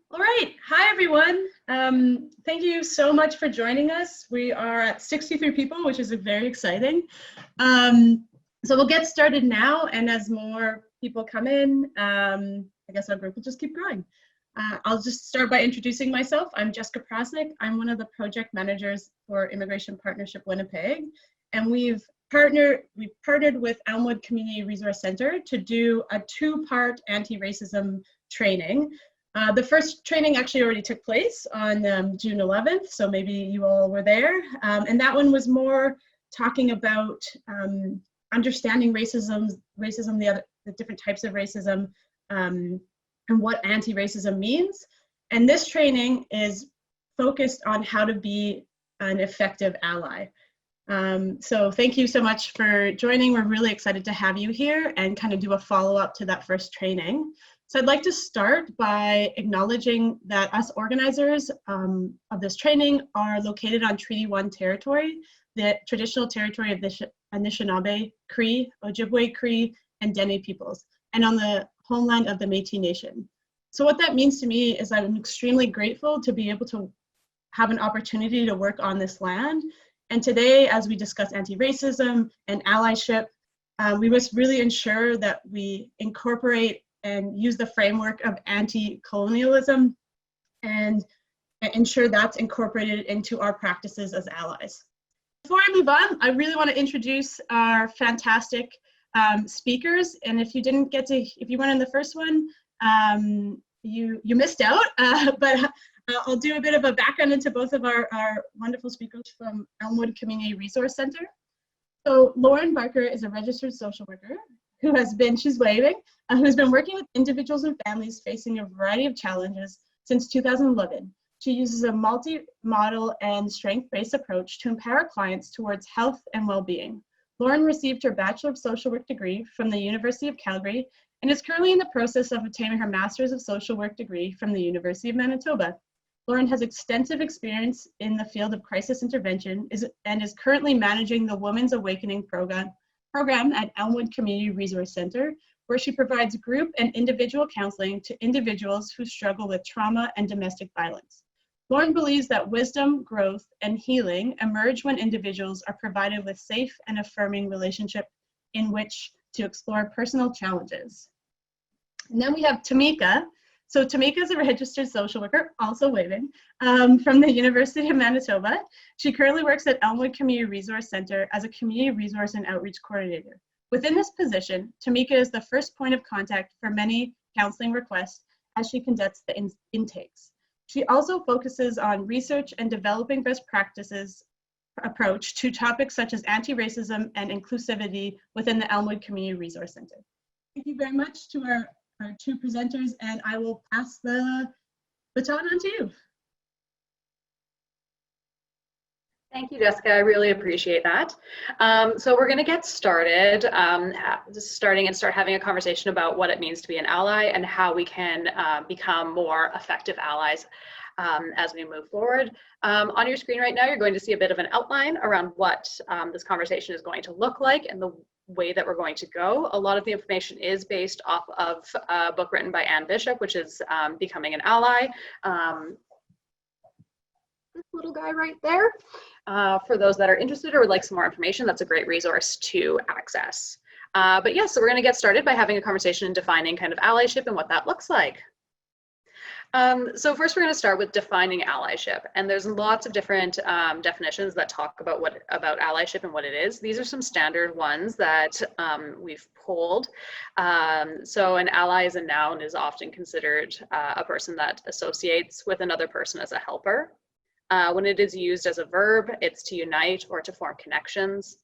All right. Hi, everyone. Thank you so much for joining us. We are at 63 people, which is very exciting. So we'll get started now, and as more people come in, I guess our group will just keep growing. I'll just start by introducing myself. I'm Jessica Prasnick. I'm one of the project managers for Immigration Partnership Winnipeg, and we've partnered with Elmwood Community Resource Centre to do a two-part anti-racism training. The first training actually already took place on June 11th, so maybe you all were there. And that one was more talking about understanding racism, the different types of racism, and what anti-racism means. And this training is focused on how to be an effective ally. So thank you so much for joining. We're really excited to have you here and kind of do a follow-up to that first training. So I'd like to start by acknowledging that us organizers of this training are located on Treaty 1 territory, the traditional territory of the Anishinaabe, Cree, Ojibwe Cree, and Dene peoples, and on the homeland of the Métis Nation. So what that means to me is I'm extremely grateful to be able to have an opportunity to work on this land. And today, as we discuss anti-racism and allyship, we must really ensure that we incorporate and use the framework of anti-colonialism and ensure that's incorporated into our practices as allies. Before I move on, I really want to introduce our fantastic speakers. And if you weren't in the first one, you missed out, but I'll do a bit of a background into both of our wonderful speakers from Elmwood Community Resource Centre. So Lauren Barker is a registered social worker who has been working with individuals and families facing a variety of challenges since 2011. She uses a multi-model and strength-based approach to empower clients towards health and well-being. Lauren received her Bachelor of Social Work degree from the University of Calgary and is currently in the process of obtaining her Master's of Social Work degree from the University of Manitoba. Lauren has extensive experience in the field of crisis intervention and is currently managing the Women's Awakening program at Elmwood Community Resource Centre, where she provides group and individual counseling to individuals who struggle with trauma and domestic violence. Lauren believes that wisdom, growth, and healing emerge when individuals are provided with safe and affirming relationship in which to explore personal challenges. And then we have Tamika. So Tamika is a registered social worker, also waving, from the University of Manitoba. She currently works at Elmwood Community Resource Centre as a community resource and outreach coordinator. Within this position, Tamika is the first point of contact for many counseling requests as she conducts the intakes. She also focuses on research and developing best practices approach to topics such as anti-racism and inclusivity within the Elmwood Community Resource Centre. Thank you very much to our two presenters, and I will pass the baton on to you. Thank you, Jessica. I really appreciate that. So we're going to get started, start having a conversation about what it means to be an ally and how we can become more effective allies as we move forward. On your screen right now, you're going to see a bit of an outline around what this conversation is going to look like and the way that we're going to go. A lot of the information is based off of a book written by Anne Bishop, which is Becoming an Ally. This little guy right there. For those that are interested or would like some more information, that's a great resource to access. But yeah, so we're going to get started by having a conversation and defining kind of allyship and what that looks like. So first we're going to start with defining allyship, and there's lots of different definitions that talk about allyship and what it is. These are some standard ones that we've pulled. So an ally is a noun, is often considered a person that associates with another person as a helper. When it is used as a verb, it's to unite or to form connections.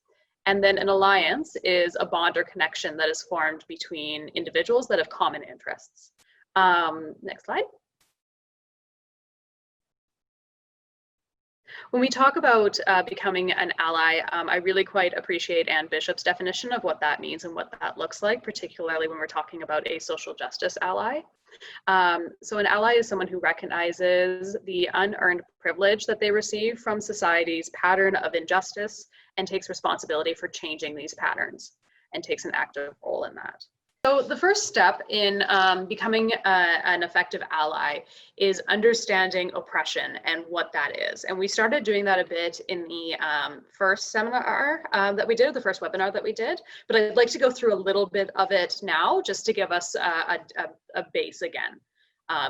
And then an alliance is a bond or connection that is formed between individuals that have common interests. Next slide. When we talk about becoming an ally, I really quite appreciate Anne Bishop's definition of what that means and what that looks like, particularly when we're talking about a social justice ally. So an ally is someone who recognizes the unearned privilege that they receive from society's pattern of injustice and takes responsibility for changing these patterns and takes an active role in that. So the first step in becoming an effective ally is understanding oppression and what that is. And we started doing that a bit in the first seminar that we did, the first webinar that we did. But I'd like to go through a little bit of it now, just to give us a base again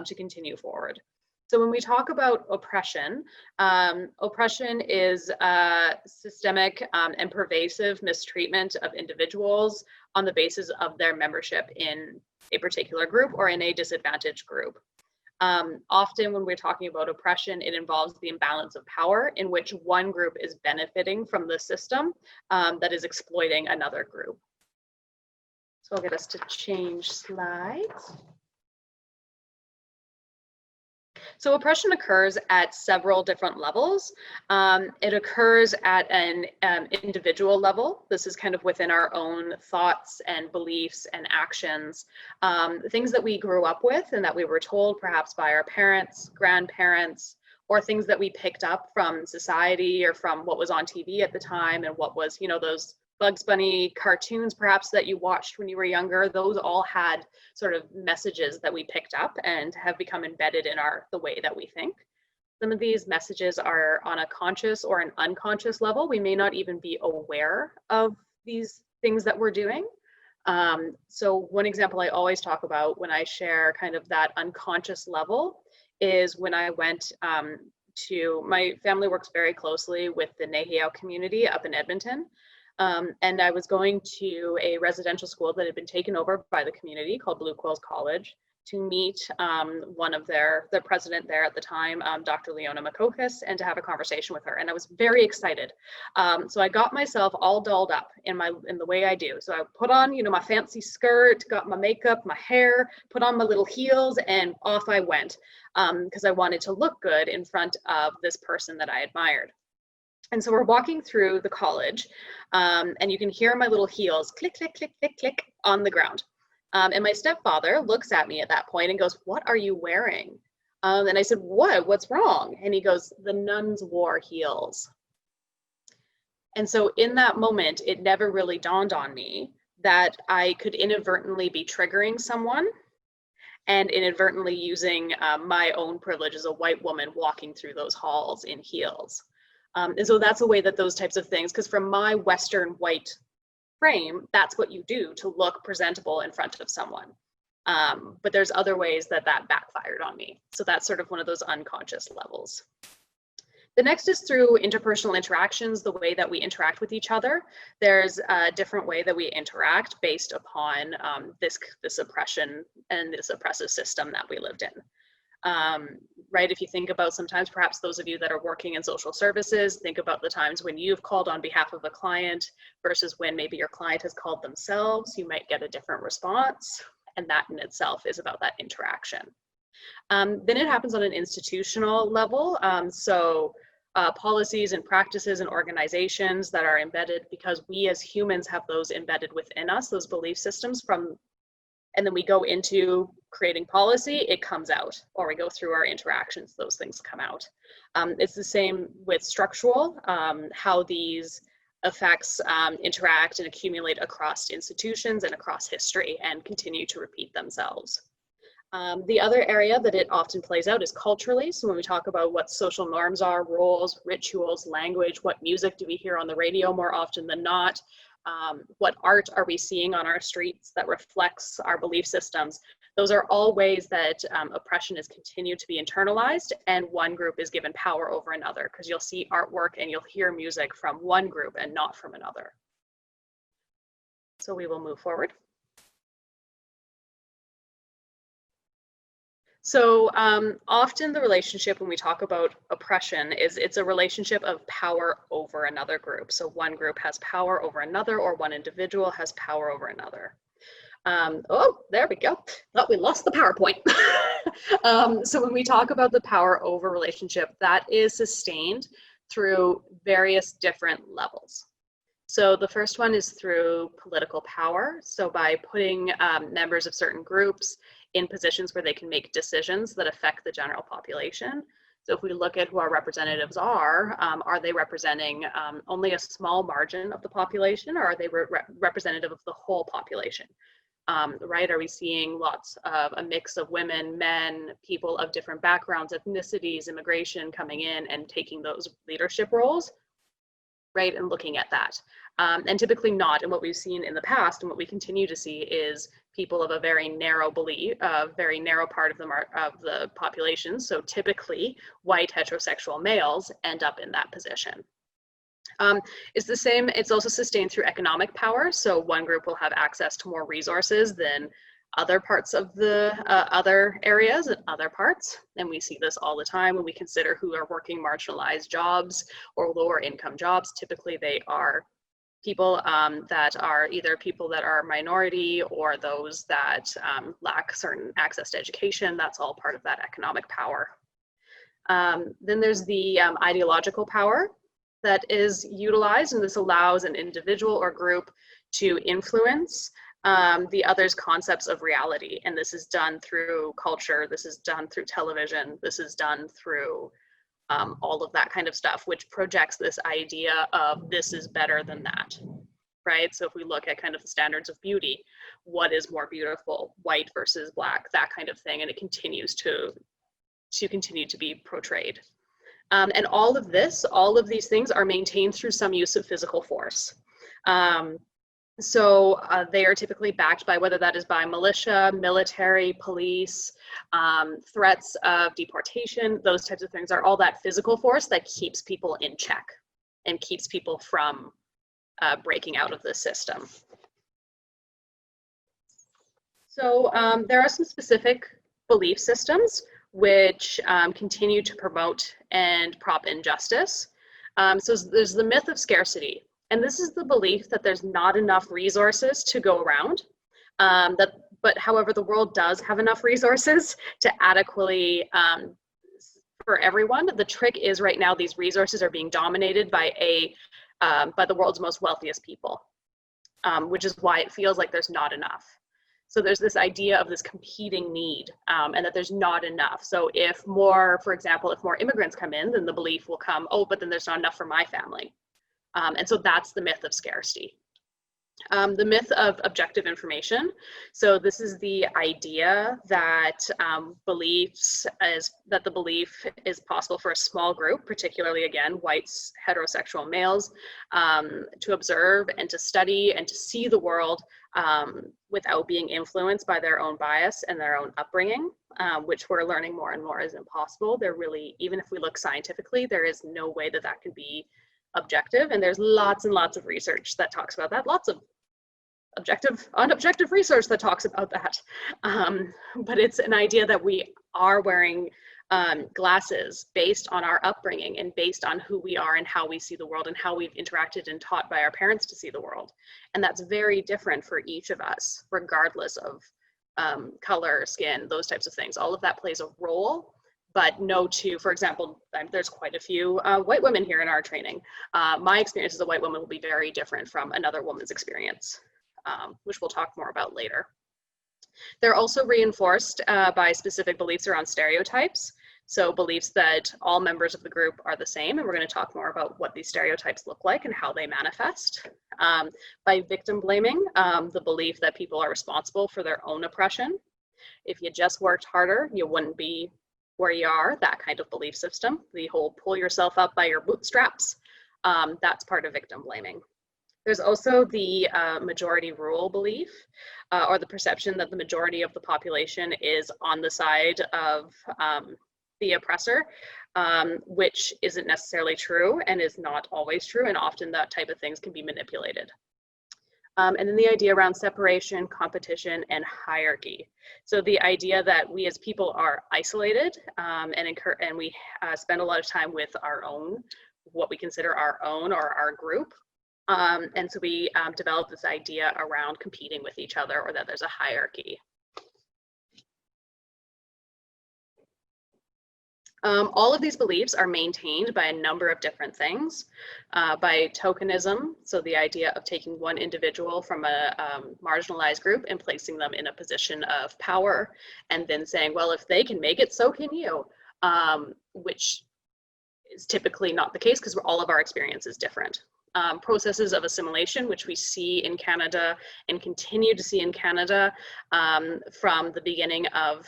to continue forward. So when we talk about oppression, oppression is systemic and pervasive mistreatment of individuals on the basis of their membership in a particular group or in a disadvantaged group. Often when we're talking about oppression, it involves the imbalance of power in which one group is benefiting from the system that is exploiting another group. So I'll get us to change slides. So oppression occurs at several different levels. It occurs at an individual level. This is kind of within our own thoughts and beliefs and actions, things that we grew up with and that we were told perhaps by our parents, grandparents, or things that we picked up from society or from what was on TV at the time and what was, you know, those Bugs Bunny cartoons perhaps that you watched when you were younger. Those all had sort of messages that we picked up and have become embedded in the way that we think. Some of these messages are on a conscious or an unconscious level. We may not even be aware of these things that we're doing. So one example I always talk about when I share kind of that unconscious level is when I went my family works very closely with the Nehiyao community up in Edmonton. And I was going to a residential school that had been taken over by the community called Blue Quills College to meet one of their president there at the time, Dr. Leona Makokis, and to have a conversation with her. And I was very excited. So I got myself all dolled up in the way I do. So I put on, you know, my fancy skirt, got my makeup, my hair, put on my little heels, and off I went because I wanted to look good in front of this person that I admired. And so we're walking through the college and you can hear my little heels click, click, click, click, click on the ground. And my stepfather looks at me at that point and goes, "What are you wearing?" And I said, what's wrong? And he goes, "The nuns wore heels." And so in that moment, it never really dawned on me that I could inadvertently be triggering someone and inadvertently using my own privilege as a white woman walking through those halls in heels. And so that's a way that those types of things, because from my Western white frame, that's what you do to look presentable in front of someone. But there's other ways that backfired on me. So that's sort of one of those unconscious levels. The next is through interpersonal interactions, the way that we interact with each other. There's a different way that we interact based upon this oppression and this oppressive system that we lived in. Right, if you think about sometimes perhaps those of you that are working in social services, think about the times when you've called on behalf of a client versus when maybe your client has called themselves. You might get a different response, and that in itself is about that interaction. Then it happens on an institutional level. Policies and practices and organizations that are embedded because we as humans have those embedded within us, those belief systems and then we go into creating policy, it comes out, or we go through our interactions, those things come out. It's the same with structural, how these effects interact and accumulate across institutions and across history and continue to repeat themselves. The other area that it often plays out is culturally. So when we talk about what social norms are, roles, rituals, language, what music do we hear on the radio more often than not? What art are we seeing on our streets that reflects our belief systems? Those are all ways that oppression is continued to be internalized and one group is given power over another, because you'll see artwork and you'll hear music from one group and not from another. So we will move forward. So often the relationship when we talk about oppression is it's a relationship of power over another group. So one group has power over another, or one individual has power over another. Oh, there we go. Thought we lost the PowerPoint. So when we talk about the power over relationship, that is sustained through various different levels. So the first one is through political power. So by putting members of certain groups in positions where they can make decisions that affect the general population. So if we look at who our representatives are they representing only a small margin of the population, or are they representative of the whole population? right? Are we seeing lots of a mix of women, men, people of different backgrounds, ethnicities, immigration coming in and taking those leadership roles, right? And looking at that. And typically not. And what we've seen in the past and what we continue to see is people of a very narrow belief, a very narrow part of the population. So typically white heterosexual males end up in that position. It's the same, it's also sustained through economic power. So one group will have access to more resources than other parts of the other areas and other parts. And we see this all the time when we consider who are working marginalized jobs or lower income jobs. Typically they are people that are either people that are minority or those that lack certain access to education. That's all part of that economic power. Then there's the ideological power that is utilized, and this allows an individual or group to influence the other's concepts of reality. And this is done through culture, this is done through television, this is done through all of that kind of stuff, which projects this idea of this is better than that, right? So if we look at kind of the standards of beauty, what is more beautiful, white versus black, that kind of thing, and it continues to continue to be portrayed. And all of these things are maintained through some use of physical force. So they are typically backed by, whether that is by militia, military, police, threats of deportation, those types of things are all that physical force that keeps people in check and keeps people from breaking out of the system. So there are some specific belief systems which continue to promote and prop injustice. So there's the myth of scarcity. And this is the belief that there's not enough resources to go around, but however, the world does have enough resources to adequately, for everyone. The trick is right now, these resources are being dominated by the world's most wealthiest people, which is why it feels like there's not enough. So there's this idea of this competing need, and that there's not enough. So if more, for example, if more immigrants come in, then the belief will come, oh, but then there's not enough for my family. And so that's the myth of scarcity. The myth of objective information. So this is the idea that the belief is possible for a small group, particularly again, whites, heterosexual males, to observe and to study and to see the world without being influenced by their own bias and their own upbringing, which we're learning more and more is impossible. They're really, even if we look scientifically, there is no way that that can be objective, and there's lots and lots of research that talks about that, lots of objective, unobjective research that talks about that. But it's an idea that we are wearing glasses based on our upbringing and based on who we are and how we see the world and how we've interacted and taught by our parents to see the world. And that's very different for each of us, regardless of color, skin, those types of things. All of that plays a role. But no two, for example, there's quite a few white women here in our training. My experience as a white woman will be very different from another woman's experience, which we'll talk more about later. They're also reinforced by specific beliefs around stereotypes. So beliefs that all members of the group are the same, and we're going to talk more about what these stereotypes look like and how they manifest. By victim blaming, the belief that people are responsible for their own oppression. If you just worked harder, you wouldn't be where you are, that kind of belief system. The whole pull yourself up by your bootstraps, that's part of victim blaming. There's also the majority rule belief, or the perception that the majority of the population is on the side of the oppressor, which isn't necessarily true and is not always true, and often that type of things can be manipulated. And then the idea around separation, competition, and hierarchy. So the idea that we as people are isolated and we spend a lot of time with our own, what we consider our own or our group. And so we develop this idea around competing with each other, or that there's a hierarchy. All of these beliefs are maintained by a number of different things, by tokenism, so the idea of taking one individual from a marginalized group and placing them in a position of power, and then saying, well, if they can make it, so can you, which is typically not the case because all of our experience is different. processes of assimilation, which we see in Canada and continue to see in Canada from the beginning of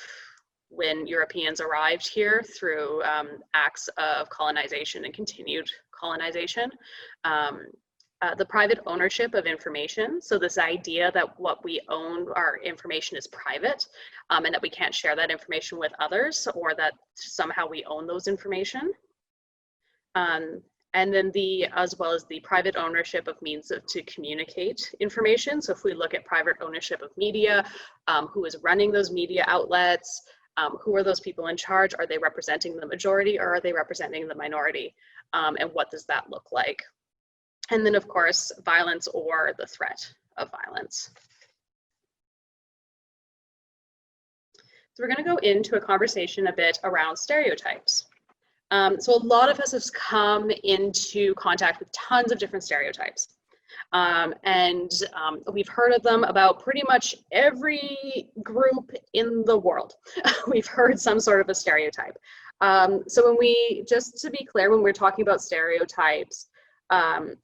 when Europeans arrived here through acts of colonization and continued colonization. The private ownership of information. So this idea that what we own, our information is private, and that we can't share that information with others, or that somehow we own those information. And then as well as the private ownership of means to communicate information. So if we look at private ownership of media, who is running those media outlets, who are those people in charge? Are they representing the majority or are they representing the minority? And what does that look like? And then of course, violence or the threat of violence. So we're gonna go into a conversation a bit around stereotypes. So a lot of us have come into contact with tons of different stereotypes. We've heard of them about pretty much every group in the world. We've heard some sort of a stereotype. So just to be clear, when we're talking about stereotypes,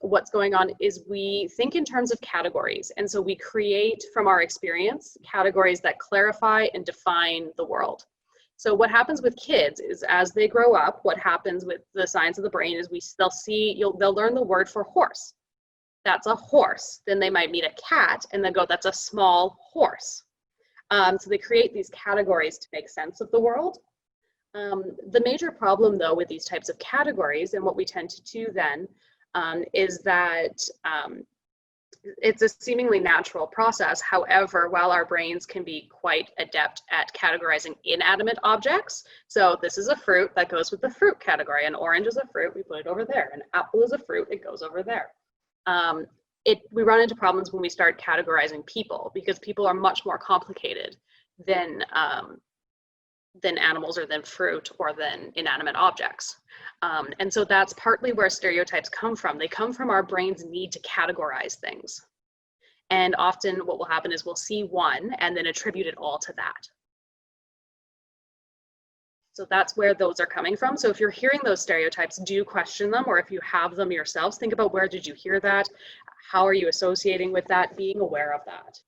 what's going on is we think in terms of categories. And so we create from our experience categories that clarify and define the world. So what happens with kids is as they grow up, what happens with the science of the brain is they'll learn the word for horse. That's a horse. Then they might meet a cat and then go, that's a small horse. So they create these categories to make sense of the world. The major problem though with these types of categories, and what we tend to do then, is that it's a seemingly natural process. However, while our brains can be quite adept at categorizing inanimate objects, so this is a fruit, that goes with the fruit category. An orange is a fruit, we put it over there. An apple is a fruit, it goes over there. We run into problems when we start categorizing people, because people are much more complicated than animals or than fruit or than inanimate objects. And so that's partly where stereotypes come from. They come from our brain's need to categorize things. And often what will happen is we'll see one and then attribute it all to that. So that's where those are coming from. So if you're hearing those stereotypes, do question them, or if you have them yourselves, think about where did you hear that? How are you associating with that? Being aware of that.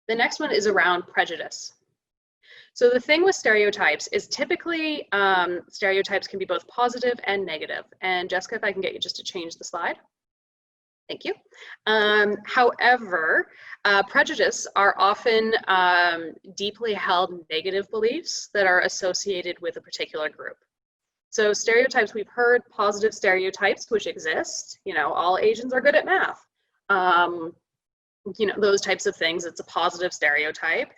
The next one is around prejudice. So the thing with stereotypes is typically stereotypes can be both positive and negative. And Jessica, if I can get you just to change the slide. Thank you. However, prejudice are often deeply held negative beliefs that are associated with a particular group. So stereotypes, we've heard positive stereotypes, which exist. You know, all Asians are good at math. You know, those types of things, it's a positive stereotype.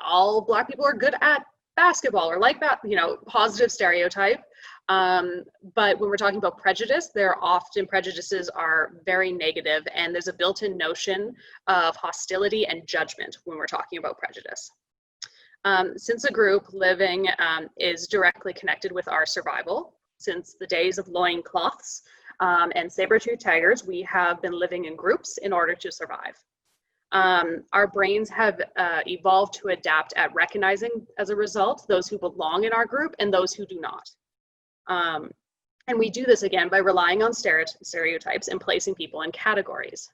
All Black people are good at basketball, or like that, you know, positive stereotype. But when we're talking about prejudice, prejudices are very negative, and there's a built-in notion of hostility and judgment when we're talking about prejudice. Since a group living is directly connected with our survival, since the days of loincloths and saber-toothed tigers, we have been living in groups in order to survive. Our brains have evolved to adapt at recognizing, as a result, those who belong in our group and those who do not. And we do this again by relying on stereotypes and placing people in categories.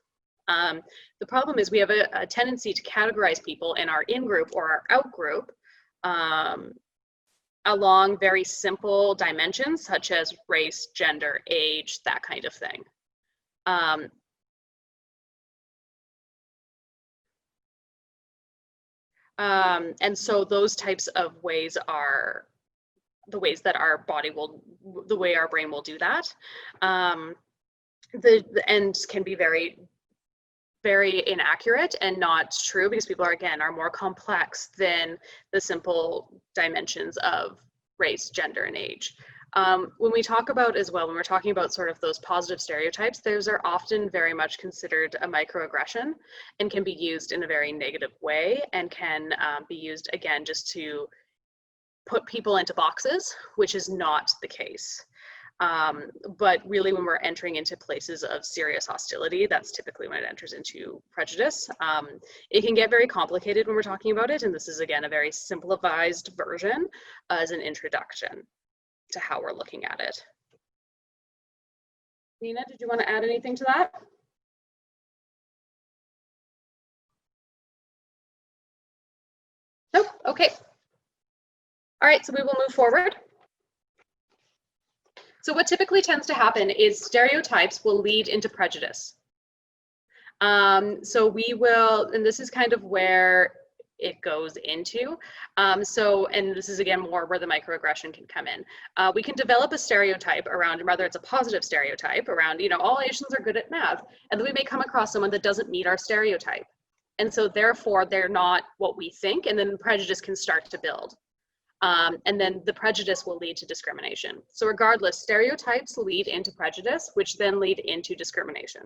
The problem is we have a tendency to categorize people in our in-group or our out-group along very simple dimensions such as race, gender, age, that kind of thing. And so those types of ways are the ways that our body will, the way our brain will do that. The ends can be very, very inaccurate and not true, because people are more complex than the simple dimensions of race, gender, and age. When we talk about as well, when we're talking about sort of those positive stereotypes, those are often very much considered a microaggression and can be used in a very negative way, and can be used again just to put people into boxes, which is not the case. But really when we're entering into places of serious hostility, that's typically when it enters into prejudice. It can get very complicated when we're talking about it, and this is again a very simplified version as an introduction to how we're looking at it. Nina, did you want to add anything to that? Nope, okay. All right, so we will move forward. So what typically tends to happen is stereotypes will lead into prejudice. So we will, and this is kind of where it goes into. And this is again more where the microaggression can come in. We can develop a stereotype around, whether it's a positive stereotype around, all Asians are good at math, and then we may come across someone that doesn't meet our stereotype. And so therefore they're not what we think, and then prejudice can start to build. And then the prejudice will lead to discrimination. So regardless, stereotypes lead into prejudice, which then lead into discrimination.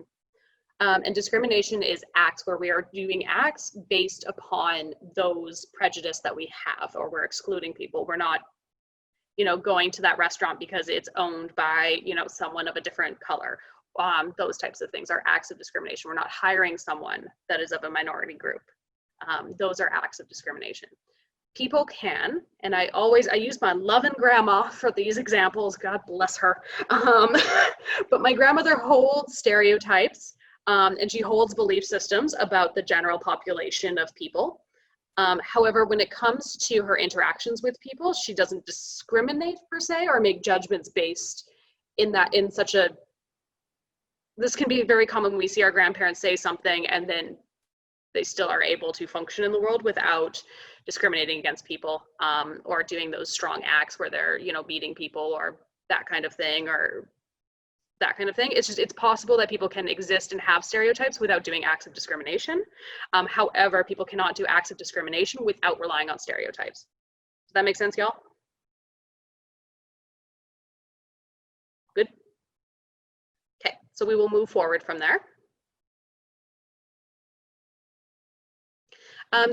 And discrimination is acts where we are doing acts based upon those prejudice that we have, or we're excluding people. We're not, going to that restaurant because it's owned by, someone of a different color. Those types of things are acts of discrimination. We're not hiring someone that is of a minority group. Those are acts of discrimination. People can, and I use my loving grandma for these examples, God bless her. But my grandmother holds stereotypes, and she holds belief systems about the general population of people. However, when it comes to her interactions with people, she doesn't discriminate per se or make judgments based this can be very common when we see our grandparents say something and then they still are able to function in the world without discriminating against people, or doing those strong acts where they're, beating people or that kind of thing, It's possible that people can exist and have stereotypes without doing acts of discrimination. However, people cannot do acts of discrimination without relying on stereotypes. Does that make sense, y'all? Good? Okay, so we will move forward from there.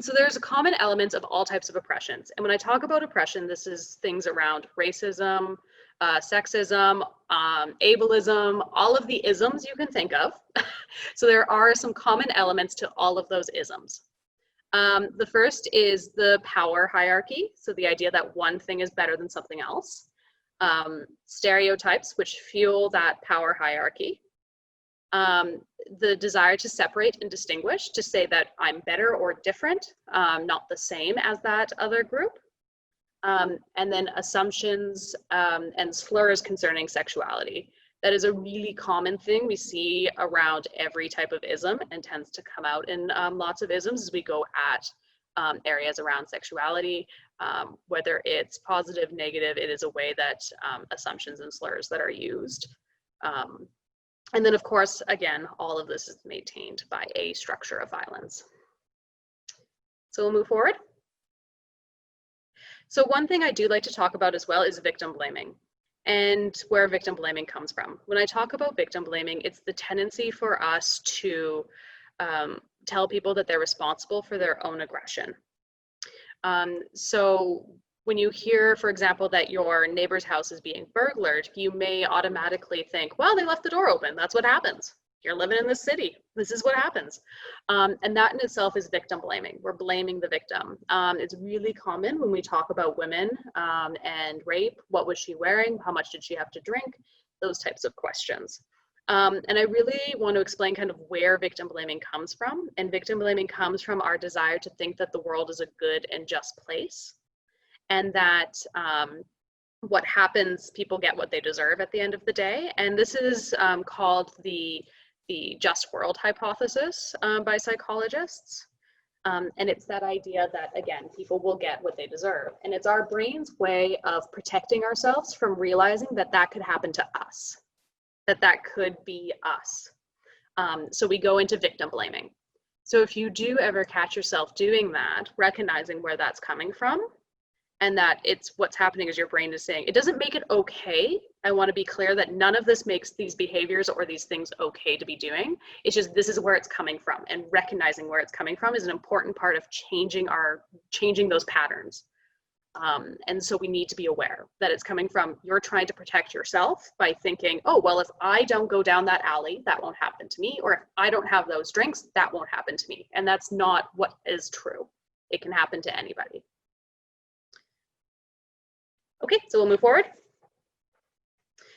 So there's common elements of all types of oppressions. And when I talk about oppression, this is things around racism, sexism, ableism, all of the isms you can think of. So there are some common elements to all of those isms. The first is the power hierarchy. So the idea that one thing is better than something else. Stereotypes, which fuel that power hierarchy. The desire to separate and distinguish, to say that I'm better or different, not the same as that other group. And then assumptions and slurs concerning sexuality. That is a really common thing we see around every type of ism, and tends to come out in lots of isms as we go at areas around sexuality. Whether it's positive, negative, it is a way that assumptions and slurs that are used. And then, of course, again, all of this is maintained by a structure of violence. So we'll move forward. So one thing I do like to talk about as well is victim blaming, and where victim blaming comes from. When I talk about victim blaming, it's the tendency for us to tell people that they're responsible for their own aggression. So when you hear, for example, that your neighbor's house is being burglared, you may automatically think, well, they left the door open. That's what happens. You're living in this city. This is what happens. And that in itself is victim blaming. We're blaming the victim. It's really common when we talk about women and rape. What was she wearing? How much did she have to drink? Those types of questions. And I really want to explain kind of where victim blaming comes from. And victim blaming comes from our desire to think that the world is a good and just place. And that what happens, people get what they deserve at the end of the day. And this is called the just world hypothesis by psychologists. And it's that idea that, again, people will get what they deserve. And it's our brain's way of protecting ourselves from realizing that that could happen to us, that could be us. So we go into victim blaming. So if you do ever catch yourself doing that, recognizing where that's coming from, and that it's what's happening is your brain is saying, it doesn't make it okay. I want to be clear that none of this makes these behaviors or these things okay to be doing. It's just, this is where it's coming from, and recognizing where it's coming from is an important part of changing those patterns. And so we need to be aware that it's coming from, you're trying to protect yourself by thinking, oh, well, if I don't go down that alley, that won't happen to me. Or if I don't have those drinks, that won't happen to me. And that's not what is true. It can happen to anybody. Okay, so we'll move forward.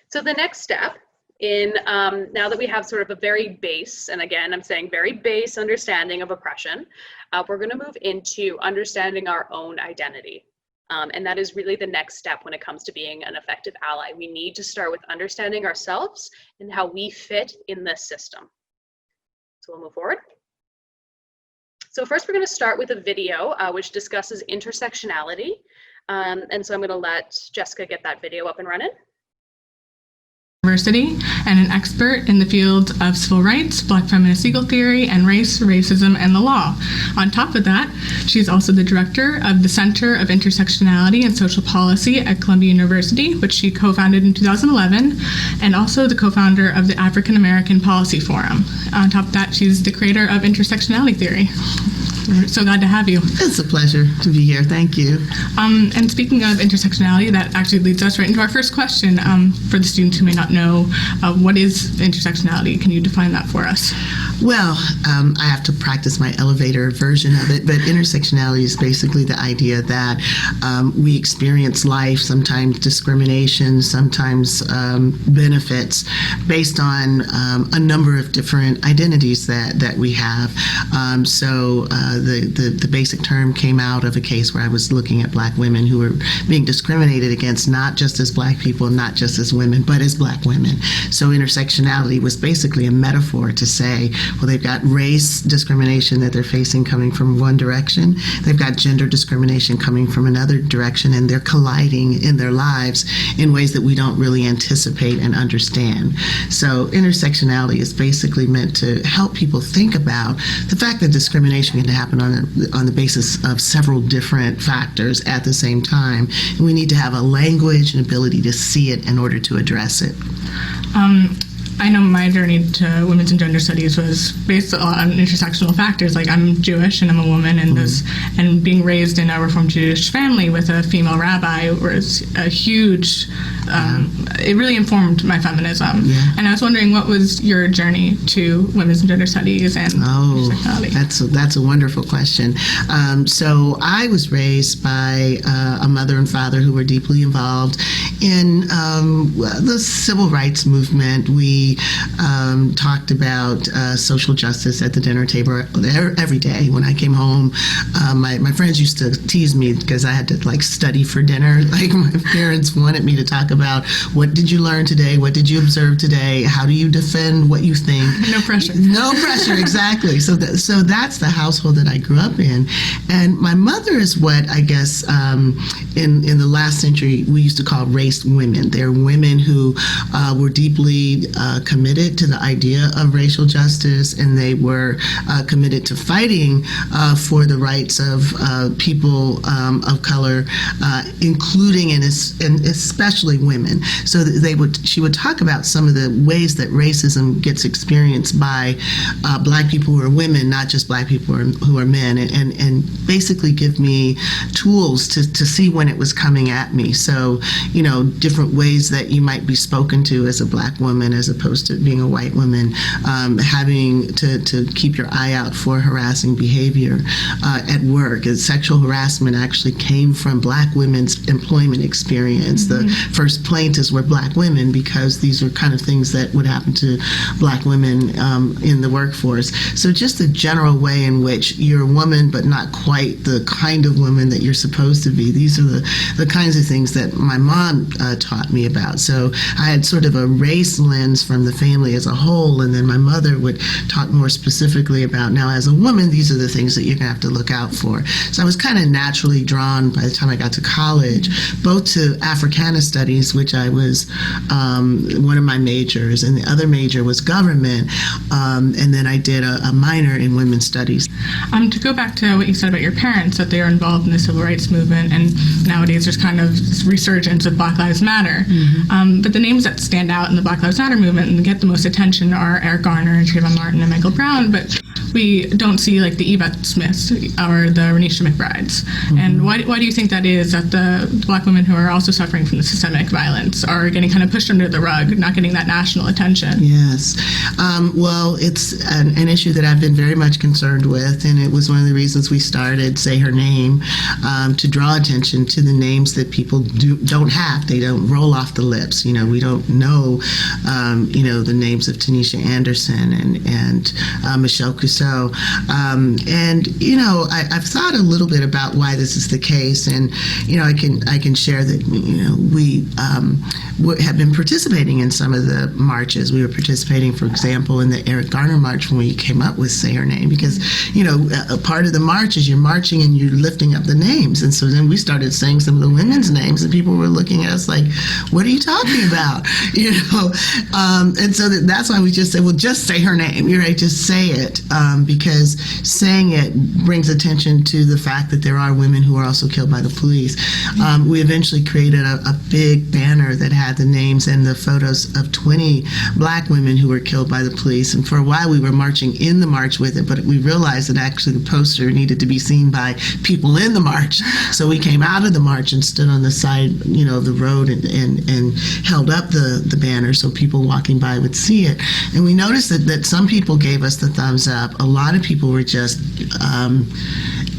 So the next step Now that we have sort of a very base, and again, I'm saying very base understanding of oppression, we're going to move into understanding our own identity. And that is really the next step when it comes to being an effective ally. We need to start with understanding ourselves and how we fit in this system. So we'll move forward. So first we're going to start with a video which discusses intersectionality. And so I'm going to let Jessica get that video up and running. University and an expert in the field of civil rights, Black feminist legal theory, and race, racism, and the law. On top of that, she's also the director of the Center of Intersectionality and Social Policy at Columbia University, which she co-founded in 2011, and also the co-founder of the African American Policy Forum. On top of that, she's the creator of intersectionality theory. We're so glad to have you. It's a pleasure to be here. Thank you. And speaking of intersectionality, that actually leads us right into our first question. For the students who may not know, what is intersectionality? Can you define that for us? Well, I have to practice my elevator version of it, but intersectionality is basically the idea that we experience life, sometimes discrimination, sometimes benefits, based on a number of different identities that we have. So the basic term came out of a case where I was looking at Black women who were being discriminated against, not just as Black people, not just as women, but as Black women. So intersectionality was basically a metaphor to say, well, they've got race discrimination that they're facing coming from one direction, they've got gender discrimination coming from another direction, and they're colliding in their lives in ways that we don't really anticipate and understand. So intersectionality is basically meant to help people think about the fact that discrimination can happen on the basis of several different factors at the same time, and we need to have a language and ability to see it in order to address it. I know my journey to women's and gender studies was based on intersectional factors. Like, I'm Jewish and I'm a woman, and and being raised in a Reformed Jewish family with a female rabbi was a huge. It really informed my feminism. Yeah. And I was wondering, what was your journey to women's and gender studies and intersectionality? That's a wonderful question. So I was raised by a mother and father who were deeply involved in the civil rights movement. We talked about social justice at the dinner table every day. When I came home, my friends used to tease me because I had to study for dinner. Like, my parents wanted me to talk about, what did you learn today? What did you observe today? How do you defend what you think? No pressure. No pressure, exactly. So that's the household that I grew up in. And my mother is what, I guess, in the last century, we used to call race women. They're women who were deeply committed to the idea of racial justice, and they were committed to fighting for the rights of people of color, including and especially women. So she would talk about some of the ways that racism gets experienced by Black people who are women, not just Black people who are men, and basically give me tools to see when it was coming at me. So, different ways that you might be spoken to as a Black woman as opposed to being a white woman, having to keep your eye out for harassing behavior at work. Sexual harassment actually came from Black women's employment experience. The first plaintiffs were Black women, because these are kind of things that would happen to Black women in the workforce. So just the general way in which you're a woman, but not quite the kind of woman that you're supposed to be. These are the kinds of things that my mom taught me about. So I had sort of a race lens from the family as a whole, and then my mother would talk more specifically about, now as a woman, these are the things that you're going to have to look out for. So I was kind of naturally drawn, by the time I got to college, both to Africana studies, which I was one of my majors, and the other major was government, and then I did a minor in women's studies. To go back to what you said about your parents, that they are involved in the civil rights movement, and nowadays there's kind of this resurgence of Black Lives Matter. But the names that stand out in the Black Lives Matter movement and get the most attention are Eric Garner and Trayvon Martin and Michael Brown. But we don't see like the Yvette Smiths or the Renisha McBrides. And why do you think that is, that the Black women who are also suffering from the systemic violence are getting kind of pushed under the rug, not getting that national attention? Yes. Well, it's an issue that I've been very much concerned with, and it was one of the reasons we started Say Her Name, to draw attention to the names that people don't have. They don't roll off the lips. You know, we don't know, the names of Tanisha Anderson and Michelle Cusseau. And, I've thought a little bit about why this is the case, and, I can share that, we have been participating in some of the marches. We were participating, for example, in the Eric Garner March when we came up with Say Her Name, because, a part of the march is you're marching and you're lifting up the names. And so then we started saying some of the women's names, and people were looking at us like, what are you talking about? And so that's why we just said, well, just say her name. You're right, just say it, because saying it brings attention to the fact that there are women who are also killed by the police. We eventually created a big banner that had the names and the photos of 20 Black women who were killed by the police. And for a while we were marching in the march with it, but we realized that actually the poster needed to be seen by people in the march. So we came out of the march and stood on the side, of the road and held up the banner so people walking by would see it. And we noticed that some people gave us the thumbs up. A lot of people were just,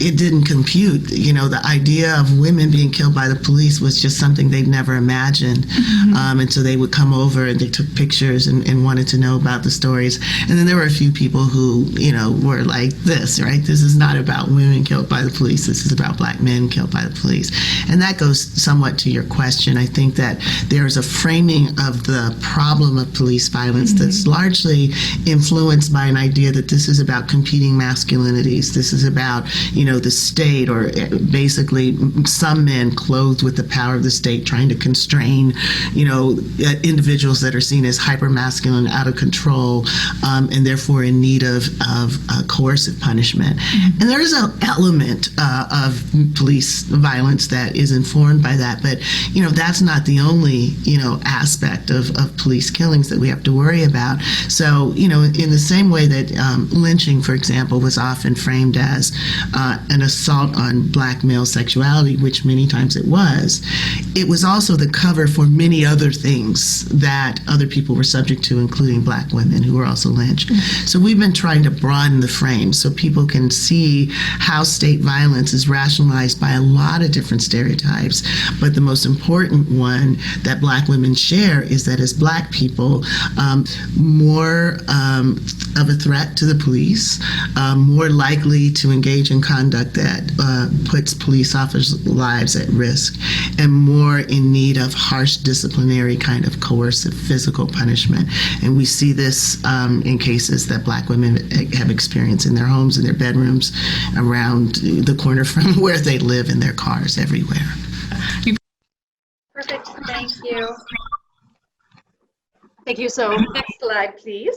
it didn't compute. The idea of women being killed by the police was just something they'd never imagined. And so they would come over and they took pictures and wanted to know about the stories. And then there were a few people who, were like this, right? This is not about women killed by the police. This is about Black men killed by the police. And that goes somewhat to your question. I think that there's a framing of the problem of police violence that's largely influenced by an idea that this is about competing masculinities. This is about, the state, or basically some men clothed with the power of the state trying to constrain, individuals that are seen as hyper-masculine, out of control, and therefore in need of coercive punishment. And there is an element of police violence that is informed by that, but, that's not the only, aspect of police killings that we have to worry about. So, in the same way that lynching, for example, was often framed as an assault on Black male sexuality, which many times it was also the cover for many other things that other people were subject to, including Black women who were also lynched. So we've been trying to broaden the frame so people can see how state violence is rationalized by a lot of different stereotypes. But the most important one that Black women share is that as Black people, more of a threat to the police, more likely to engage in conduct that puts police officers' lives at risk, and more in need of harsh disciplinary kind of coercive physical punishment. And we see this in cases that Black women have experienced in their homes, in their bedrooms, around the corner from where they live, in their cars, everywhere. Perfect, thank you. Thank you. So next slide, please.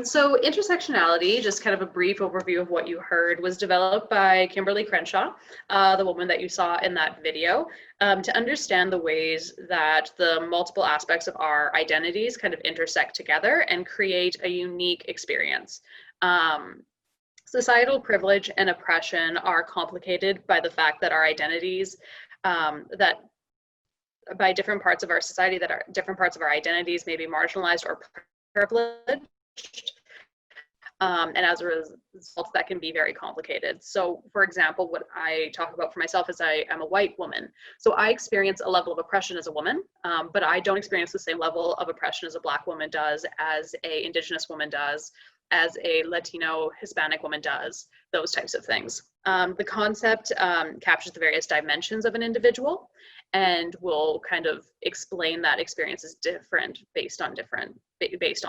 So intersectionality, just kind of a brief overview of what you heard, was developed by Kimberly Crenshaw, the woman that you saw in that video, to understand the ways that the multiple aspects of our identities kind of intersect together and create a unique experience. Societal privilege and oppression are complicated by the fact that our identities, that by different parts of our society, that are different parts of our identities may be marginalized or privileged. And as a result, that can be very complicated. So for example, what I talk about for myself is I am a white woman. So I experience a level of oppression as a woman, but I don't experience the same level of oppression as a Black woman does, as a Indigenous woman does, as a Latino Hispanic woman does, those types of things. The concept captures the various dimensions of an individual and will kind of explain that experience is different based on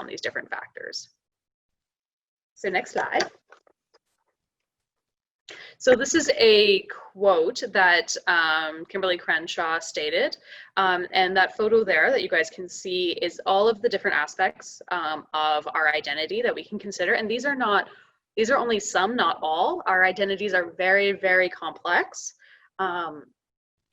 these different factors. So next slide. So this is a quote that Kimberly Crenshaw stated, and that photo there that you guys can see is all of the different aspects of our identity that we can consider. And these are only some, not all. Our identities are very, very complex.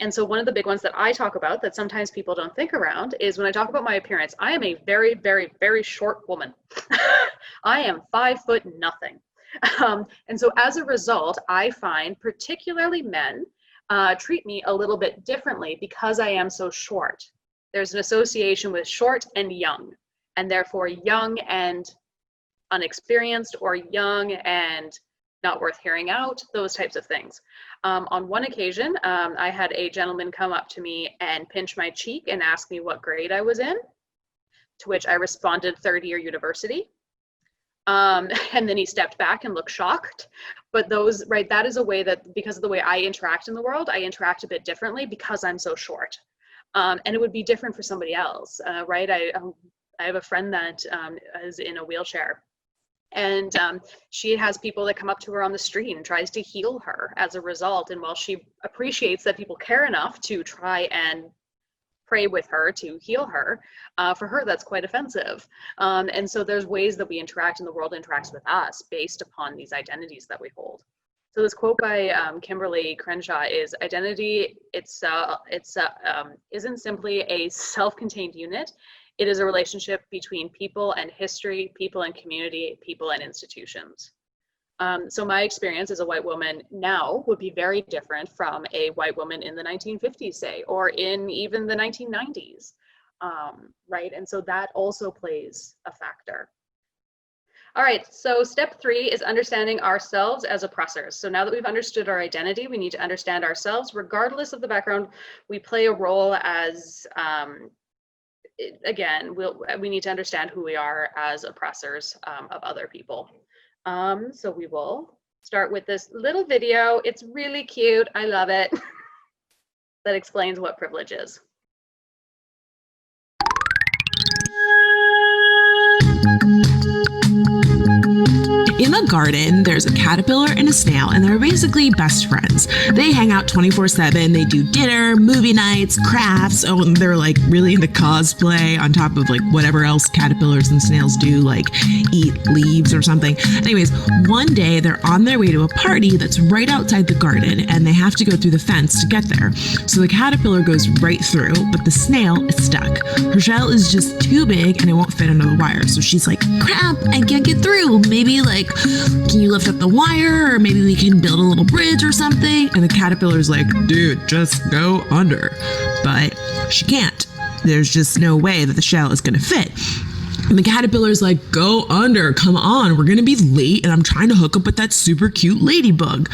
And so one of the big ones that I talk about that sometimes people don't think around is when I talk about my appearance, I am a very, very, very short woman. I am 5 foot nothing. And so as a result, I find particularly men treat me a little bit differently because I am so short. There's an association with short and young, and therefore young and unexperienced, or young and not worth hearing out, those types of things. On one occasion, I had a gentleman come up to me and pinch my cheek and ask me what grade I was in, to which I responded third year university. And then he stepped back and looked shocked. But those, right, that is a way that, because of the way I interact in the world, I interact a bit differently because I'm so short. And it would be different for somebody else, right? I have a friend that is in a wheelchair. And she has people that come up to her on the street and tries to heal her as a result. And while she appreciates that people care enough to try and pray with her to heal her, for her that's quite offensive. And so there's ways that we interact and the world interacts with us based upon these identities that we hold. So this quote by Kimberly Crenshaw is, identity isn't simply a self-contained unit. It is a relationship between people and history, people and community, people and institutions. So my experience as a white woman now would be very different from a white woman in the 1950s, say, or in even the 1990s, right? And so that also plays a factor. All right, so step 3 is understanding ourselves as oppressors. So now that we've understood our identity, we need to understand ourselves, regardless of the background. We play a role as, again, we need to understand who we are as oppressors of other people. So we will start with this little video. It's really cute. I love it. That explains what privilege is. In a garden, there's a caterpillar and a snail, and they're basically best friends. They hang out 24/7. They do dinner, movie nights, crafts. Oh, and they're like really into cosplay on top of like whatever else caterpillars and snails do, like eat leaves or something. Anyways, one day they're on their way to a party that's right outside the garden, and they have to go through the fence to get there. So the caterpillar goes right through, but the snail is stuck. Her shell is just too big and it won't fit under the wire. So she's like, crap, I can't get through. Maybe like, can you lift up the wire, or maybe we can build a little bridge or something? And the caterpillar's like, dude, just go under. But she can't. There's just no way that the shell is gonna fit. And the caterpillar's like, go under, come on, we're gonna be late and I'm trying to hook up with that super cute ladybug.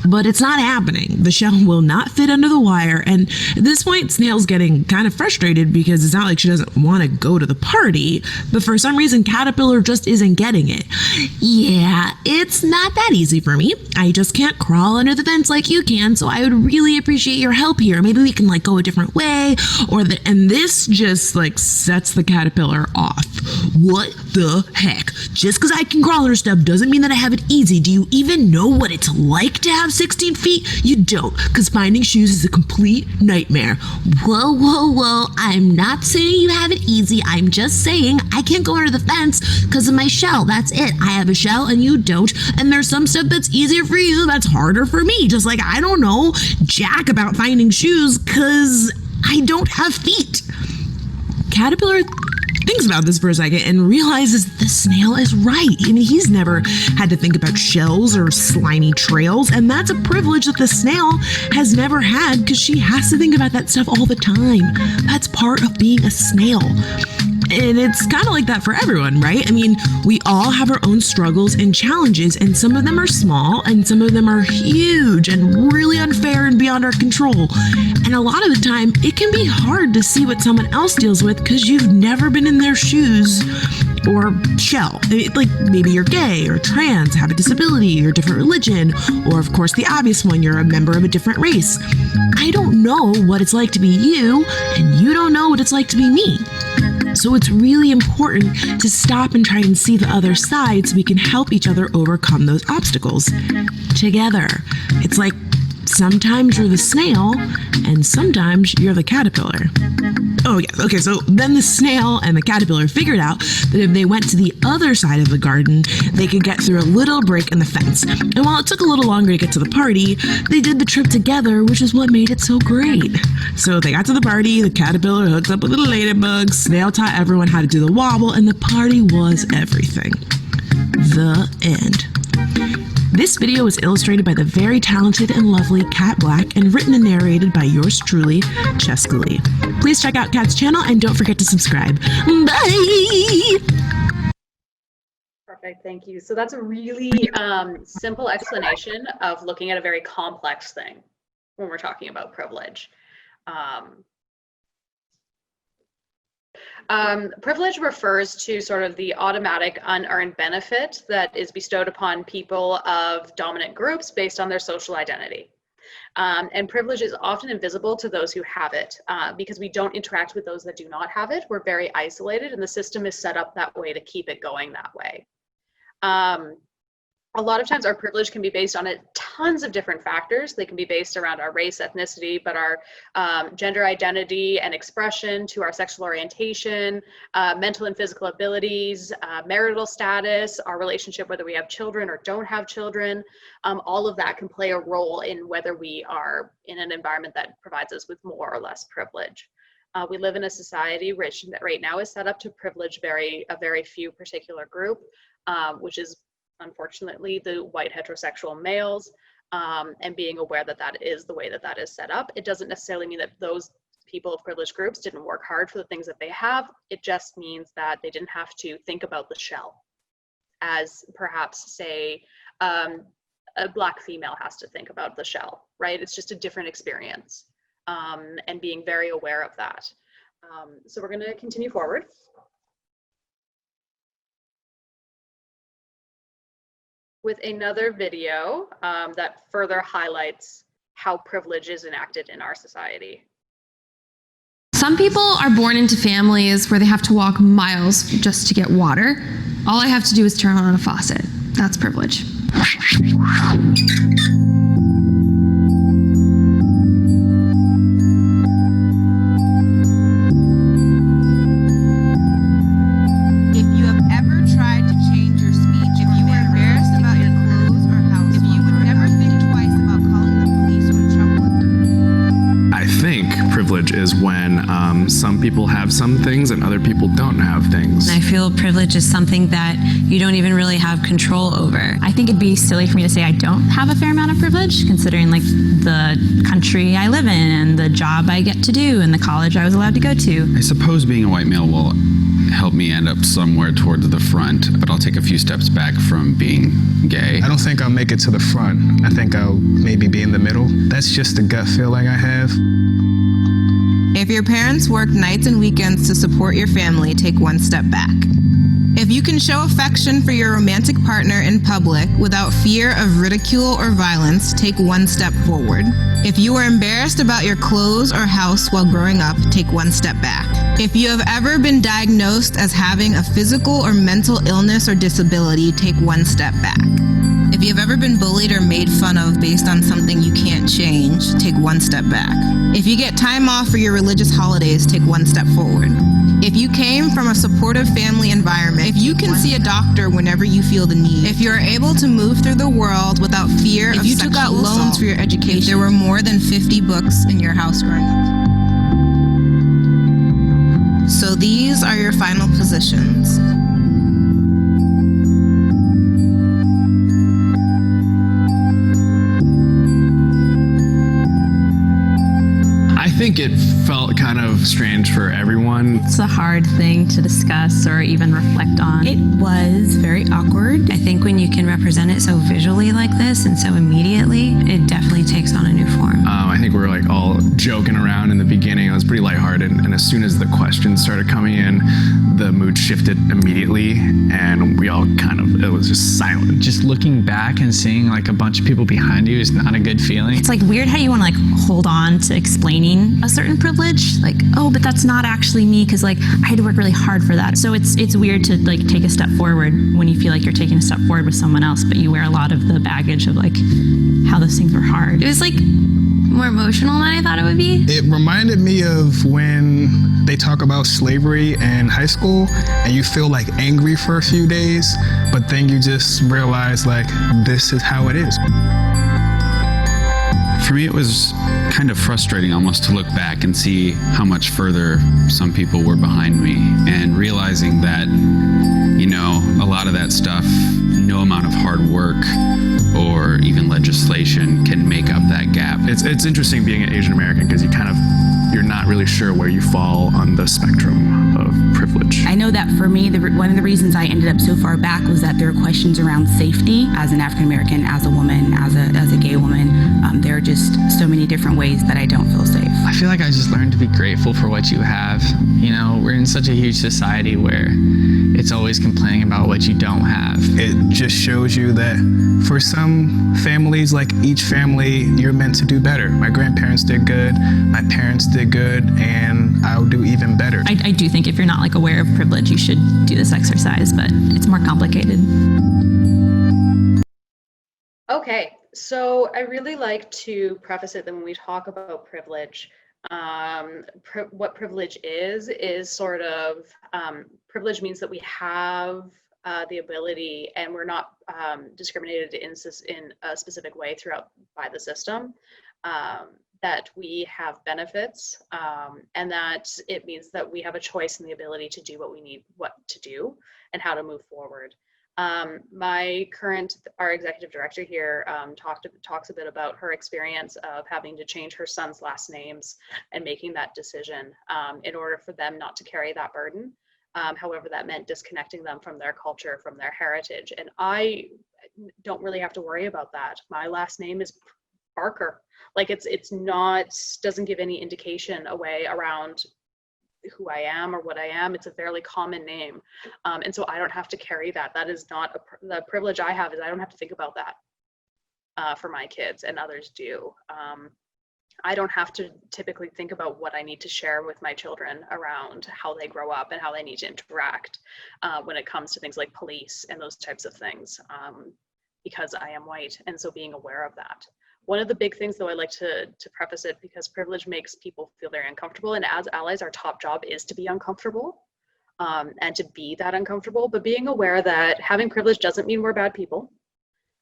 But it's not happening. The shell will not fit under the wire. And at this point, Snail's getting kind of frustrated because it's not like she doesn't want to go to the party, but for some reason, Caterpillar just isn't getting it. Yeah, it's not that easy for me. I just can't crawl under the fence like you can, so I would really appreciate your help here. Maybe we can like go a different way, and this just like sets the caterpillar off. What the heck? Just because I can crawl under stuff doesn't mean that I have it easy. Do you even know what it's like to have 16 feet? You don't, because finding shoes is a complete nightmare. Whoa, whoa, whoa. I'm not saying you have it easy. I'm just saying I can't go under the fence because of my shell. That's it. I have a shell and you don't. And there's some stuff that's easier for you that's harder for me. Just like I don't know jack about finding shoes because I don't have feet. Caterpillar thinks about this for a second and realizes the snail is right. I mean, he's never had to think about shells or slimy trails, and that's a privilege that the snail has never had because she has to think about that stuff all the time. That's part of being a snail. And it's kind of like that for everyone, right? I mean, we all have our own struggles and challenges, and some of them are small and some of them are huge and really unfair and beyond our control. And a lot of the time, it can be hard to see what someone else deals with because you've never been in their shoes or shell. Like maybe you're gay or trans, have a disability or different religion, or of course the obvious one, you're a member of a different race. I don't know what it's like to be you, and you don't know what it's like to be me. So it's really important to stop and try and see the other side so we can help each other overcome those obstacles together. It's like sometimes you're the snail and sometimes you're the caterpillar. Oh, yeah. Okay, so then the snail and the caterpillar figured out that if they went to the other side of the garden, they could get through a little break in the fence. And while it took a little longer to get to the party, they did the trip together, which is what made it so great. So they got to the party, the caterpillar hooked up with the ladybug, snail taught everyone how to do the wobble, and the party was everything. The end. This video was illustrated by the very talented and lovely Kat Black and written and narrated by yours truly, Cheska Lee. Please check out Kat's channel and don't forget to subscribe. Bye! Perfect, thank you. So that's a really simple explanation of looking at a very complex thing when we're talking about privilege. Privilege refers to sort of the automatic unearned benefit that is bestowed upon people of dominant groups based on their social identity. And privilege is often invisible to those who have it because we don't interact with those that do not have it. We're very isolated, and the system is set up that way to keep it going that way. A lot of times our privilege can be based on tons of different factors. They can be based around our race, ethnicity, but our gender identity and expression, to our sexual orientation, mental and physical abilities, marital status, our relationship, whether we have children or don't have children. All of that can play a role in whether we are in an environment that provides us with more or less privilege. We live in a society which right now is set up to privilege a very few particular group, which is unfortunately the white heterosexual males, and being aware that that is the way that that is set up. It doesn't necessarily mean that those people of privileged groups didn't work hard for the things that they have. It just means that they didn't have to think about the shell as perhaps, say, a Black female has to think about the shell, right? It's just a different experience, and being very aware of that. So we're going to continue forward. With another video that further highlights how privilege is enacted in our society. Some people are born into families where they have to walk miles just to get water. All I have to do is turn on a faucet. That's privilege. Is when some people have some things and other people don't have things. I feel privilege is something that you don't even really have control over. I think it'd be silly for me to say I don't have a fair amount of privilege, considering like the country I live in and the job I get to do and the college I was allowed to go to. I suppose being a white male will help me end up somewhere towards the front, but I'll take a few steps back from being gay. I don't think I'll make it to the front. I think I'll maybe be in the middle. That's just a gut feeling I have. If your parents work nights and weekends to support your family, take one step back. If you can show affection for your romantic partner in public without fear of ridicule or violence, take one step forward. If you are embarrassed about your clothes or house while growing up, take one step back. If you have ever been diagnosed as having a physical or mental illness or disability, take one step back. If you have ever been bullied or made fun of based on something you can't change, take one step back. If you get time off for your religious holidays, take one step forward. If you came from a supportive family environment, if you can see a doctor whenever you feel the need, if you are able to move through the world without fear of sexual assault, if you took out loans for your education, if there were more than 50 books in your house growing up. So these are your final positions. I think it felt kind of strange for everyone. It's a hard thing to discuss or even reflect on. It was very awkward. I think when you can represent it so visually like this and so immediately, it definitely takes on a new form. I think we were like all joking around in the beginning. It was pretty lighthearted, and as soon as the questions started coming in, the mood shifted immediately, and we all it was just silent. Just looking back and seeing like a bunch of people behind you is not a good feeling. It's like weird how you want to like hold on to explaining a certain privilege, like, oh, but that's not actually me because like I had to work really hard for that. So it's weird to like take a step forward when you feel like you're taking a step forward with someone else, but you wear a lot of the baggage of like how those things were hard. It was like more emotional than I thought it would be. It reminded me of when they talk about slavery in high school and you feel like angry for a few days, but then you just realize like, this is how it is. For me, it was kind of frustrating almost to look back and see how much further some people were behind me, and realizing that, you know, a lot of that stuff, no amount of hard work or even legislation can make up that gap. It's interesting being an Asian American because you're not really sure where you fall on the spectrum of privilege. I know that for me, one of the reasons I ended up so far back was that there are questions around safety as an African American, as a woman, as a gay woman. There are just so many different ways that I don't feel safe. I feel like I just learned to be grateful for what you have. You know, we're in such a huge society where it's always complaining about what you don't have. It just shows you that for some families, like each family, you're meant to do better. My grandparents did good, my parents did good, and I'll do even better. I do think if you're not like aware of privilege, you should do this exercise, but it's more complicated. Okay, so I really like to preface it that when we talk about privilege, what privilege is sort of, privilege means that we have the ability, and we're not discriminated in a specific way throughout by the system, that we have benefits, and that it means that we have a choice and the ability to do what we need, what to do, and how to move forward. Our executive director here talks a bit about her experience of having to change her son's last names and making that decision in order for them not to carry that burden. However, that meant disconnecting them from their culture, from their heritage. And I don't really have to worry about that. My last name is Barker. Like it's not, doesn't give any indication away around who I am or what I am. It's a fairly common name. And so I don't have to carry that. That is not the privilege I have, is I don't have to think about that for my kids, and others do. I don't have to typically think about what I need to share with my children around how they grow up and how they need to interact when it comes to things like police and those types of things, because I am white, and so being aware of that. One of the big things, though, I like to preface it, because privilege makes people feel very uncomfortable, and as allies, our top job is to be uncomfortable and to be that uncomfortable, but being aware that having privilege doesn't mean we're bad people.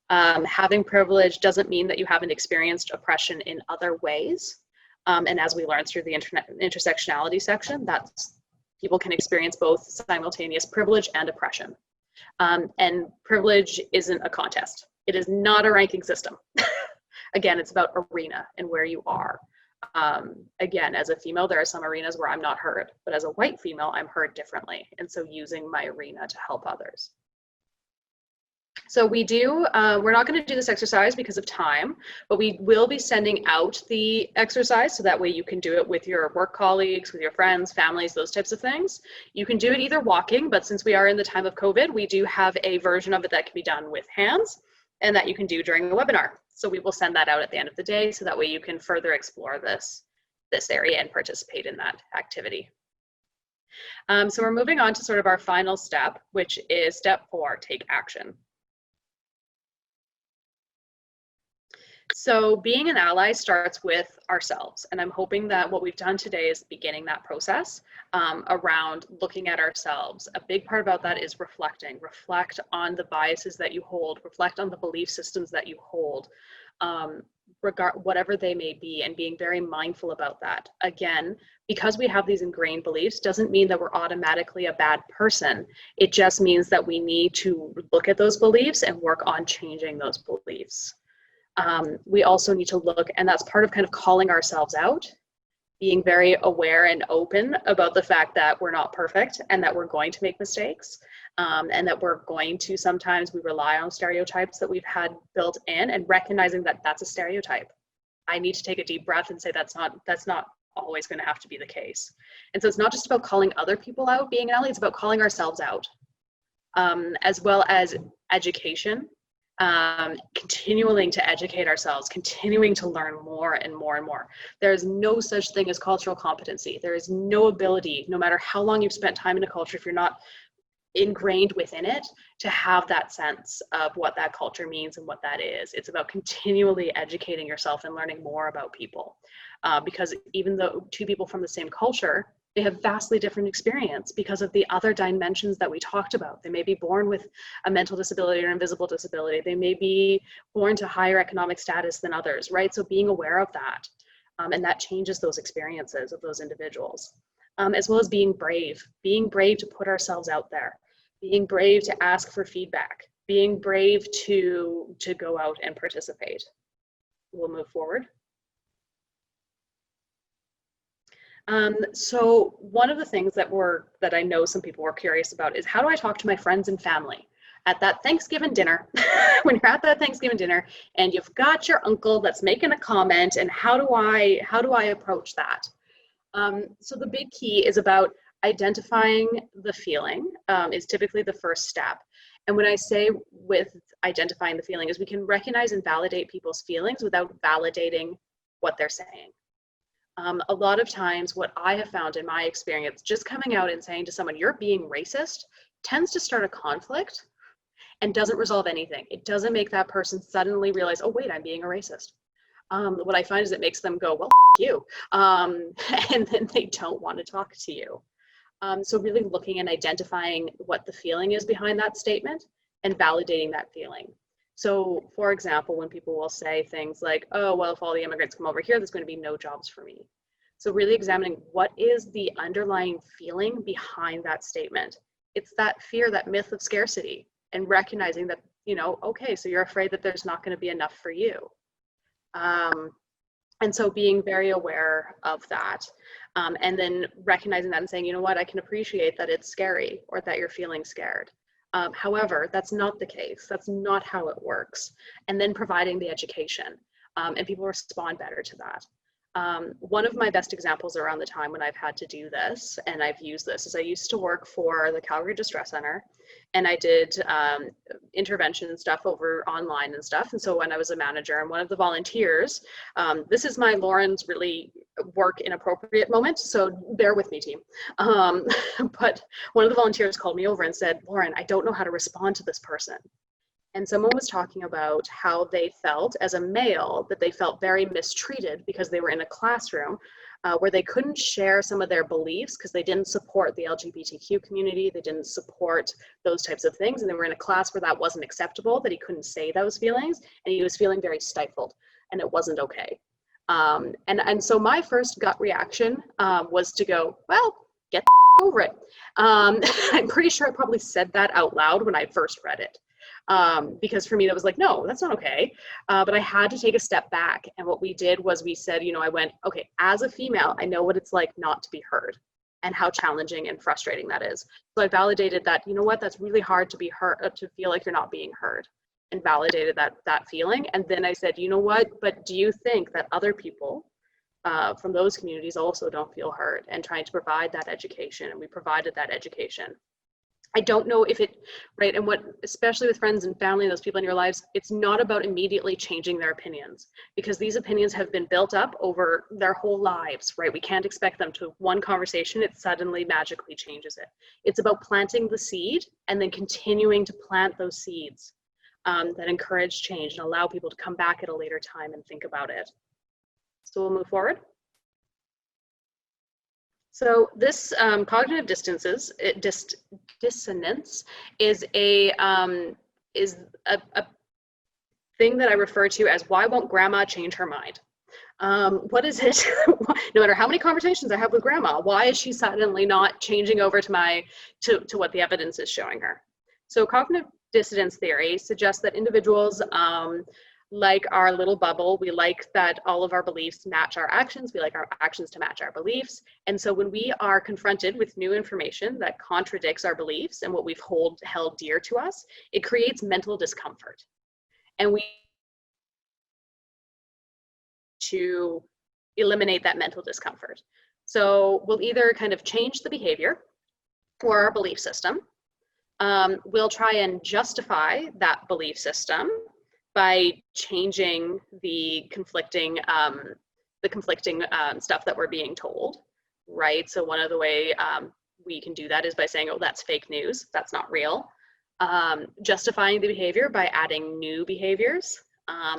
Having privilege doesn't mean that you haven't experienced oppression in other ways. And as we learned through the intersectionality section, that's people can experience both simultaneous privilege and oppression. And privilege isn't a contest. It is not a ranking system. Again, it's about arena and where you are. Again, as a female, there are some arenas where I'm not heard, but as a white female, I'm heard differently. And so using my arena to help others. So we're not going to do this exercise because of time, but we will be sending out the exercise so that way you can do it with your work colleagues, with your friends, families, those types of things. You can do it either walking, but since we are in the time of COVID, we do have a version of it that can be done with hands and that you can do during the webinar. So we will send that out at the end of the day so that way you can further explore this area and participate in that activity. So we're moving on to sort of our final step, which is step 4, take action. So being an ally starts with ourselves, and I'm hoping that what we've done today is beginning that process around looking at ourselves. A big part about that is reflecting. Reflect on the biases that you hold, reflect on the belief systems that you hold, whatever they may be, and being very mindful about that. Again, because we have these ingrained beliefs doesn't mean that we're automatically a bad person. It just means that we need to look at those beliefs and work on changing those beliefs. We also need to look, and that's part of kind of calling ourselves out, being very aware and open about the fact that we're not perfect and that we're going to make mistakes, and that we're going to, sometimes we rely on stereotypes that we've had built in, and recognizing that that's a stereotype. I need to take a deep breath and say that's not always going to have to be the case. And so it's not just about calling other people out, being an ally, it's about calling ourselves out, as well as education. Continuing to educate ourselves, continuing to learn more and more and more. There is no such thing as cultural competency. There is no ability, no matter how long you've spent time in a culture, if you're not ingrained within it, to have that sense of what that culture means and what that is. It's about continually educating yourself and learning more about people. Because even though two people from the same culture They have vastly different experience because of the other dimensions that we talked about. They may be born with a mental disability or invisible disability. They may be born to higher economic status than others, right? So being aware of that, and that changes those experiences of those individuals, as well as being brave to put ourselves out there, being brave to ask for feedback, being brave to go out and participate. We'll move forward. So one of the things that I know some people were curious about is, how do I talk to my friends and family at that Thanksgiving dinner? When you're at that Thanksgiving dinner and you've got your uncle that's making a comment, and how do I approach that? So the big key is about identifying the feeling, is typically the first step. And when I say with identifying the feeling, is we can recognize and validate people's feelings without validating what they're saying. A lot of times what I have found in my experience, just coming out and saying to someone, you're being racist, tends to start a conflict and doesn't resolve anything. It doesn't make that person suddenly realize, oh wait, I'm being a racist. What I find is it makes them go, well, you, and then they don't want to talk to you. So really looking and identifying what the feeling is behind that statement and validating that feeling. So for example, when people will say things like, oh, well, if all the immigrants come over here, there's going to be no jobs for me. So really examining what is the underlying feeling behind that statement. It's that fear, that myth of scarcity, and recognizing that, you know, okay, so you're afraid that there's not going to be enough for you. And so being very aware of that, and then recognizing that and saying, you know what, I can appreciate that it's scary or that you're feeling scared. However, that's not the case. That's not how it works. And then providing the education, and people respond better to that. One of my best examples around the time when I've had to do this, and I've used this, is I used to work for the Calgary Distress Centre, and I did intervention stuff over online and stuff. And so when I was a manager, and one of the volunteers, this is my Lauren's really work inappropriate moment, so bear with me, team. But one of the volunteers called me over and said, Lauren, I don't know how to respond to this person. And someone was talking about how they felt as a male, that they felt very mistreated because they were in a classroom where they couldn't share some of their beliefs because they didn't support the LGBTQ community, they didn't support those types of things, and they were in a class where that wasn't acceptable, that he couldn't say those feelings, and he was feeling very stifled, and it wasn't okay. And so my first gut reaction was to go, well, get over it. I'm pretty sure I probably said that out loud when I first read it. Because for me, that was like, no, that's not okay. But I had to take a step back. And what we did was we said, you know, I went, okay, as a female, I know what it's like not to be heard and how challenging and frustrating that is. So I validated that, you know what, that's really hard to be heard, to feel like you're not being heard, and validated that feeling. And then I said, you know what, but do you think that other people from those communities also don't feel heard, and trying to provide that education? And we provided that education. I don't know if it, right, and what, especially with friends and family, those people in your lives, it's not about immediately changing their opinions, because these opinions have been built up over their whole lives, right? We can't expect them to, one conversation, it suddenly magically changes it. It's about planting the seed and then continuing to plant those seeds that encourage change and allow people to come back at a later time and think about it. So we'll move forward. So this cognitive dissonance is a thing that I refer to as, why won't grandma change her mind? What is it? No matter how many conversations I have with grandma, why is she suddenly not changing over to what the evidence is showing her? So cognitive dissonance theory suggests that individuals, like our little bubble, we like that all of our beliefs match our actions. We like our actions to match our beliefs. And so when we are confronted with new information that contradicts our beliefs and what we've held dear to us, it creates mental discomfort. And we to eliminate that mental discomfort. So we'll either kind of change the behavior or our belief system. We'll try and justify that belief system by changing the conflicting stuff that we're being told, right? So one of the way we can do that is by saying, oh, that's fake news, that's not real. Justifying the behavior by adding new behaviors.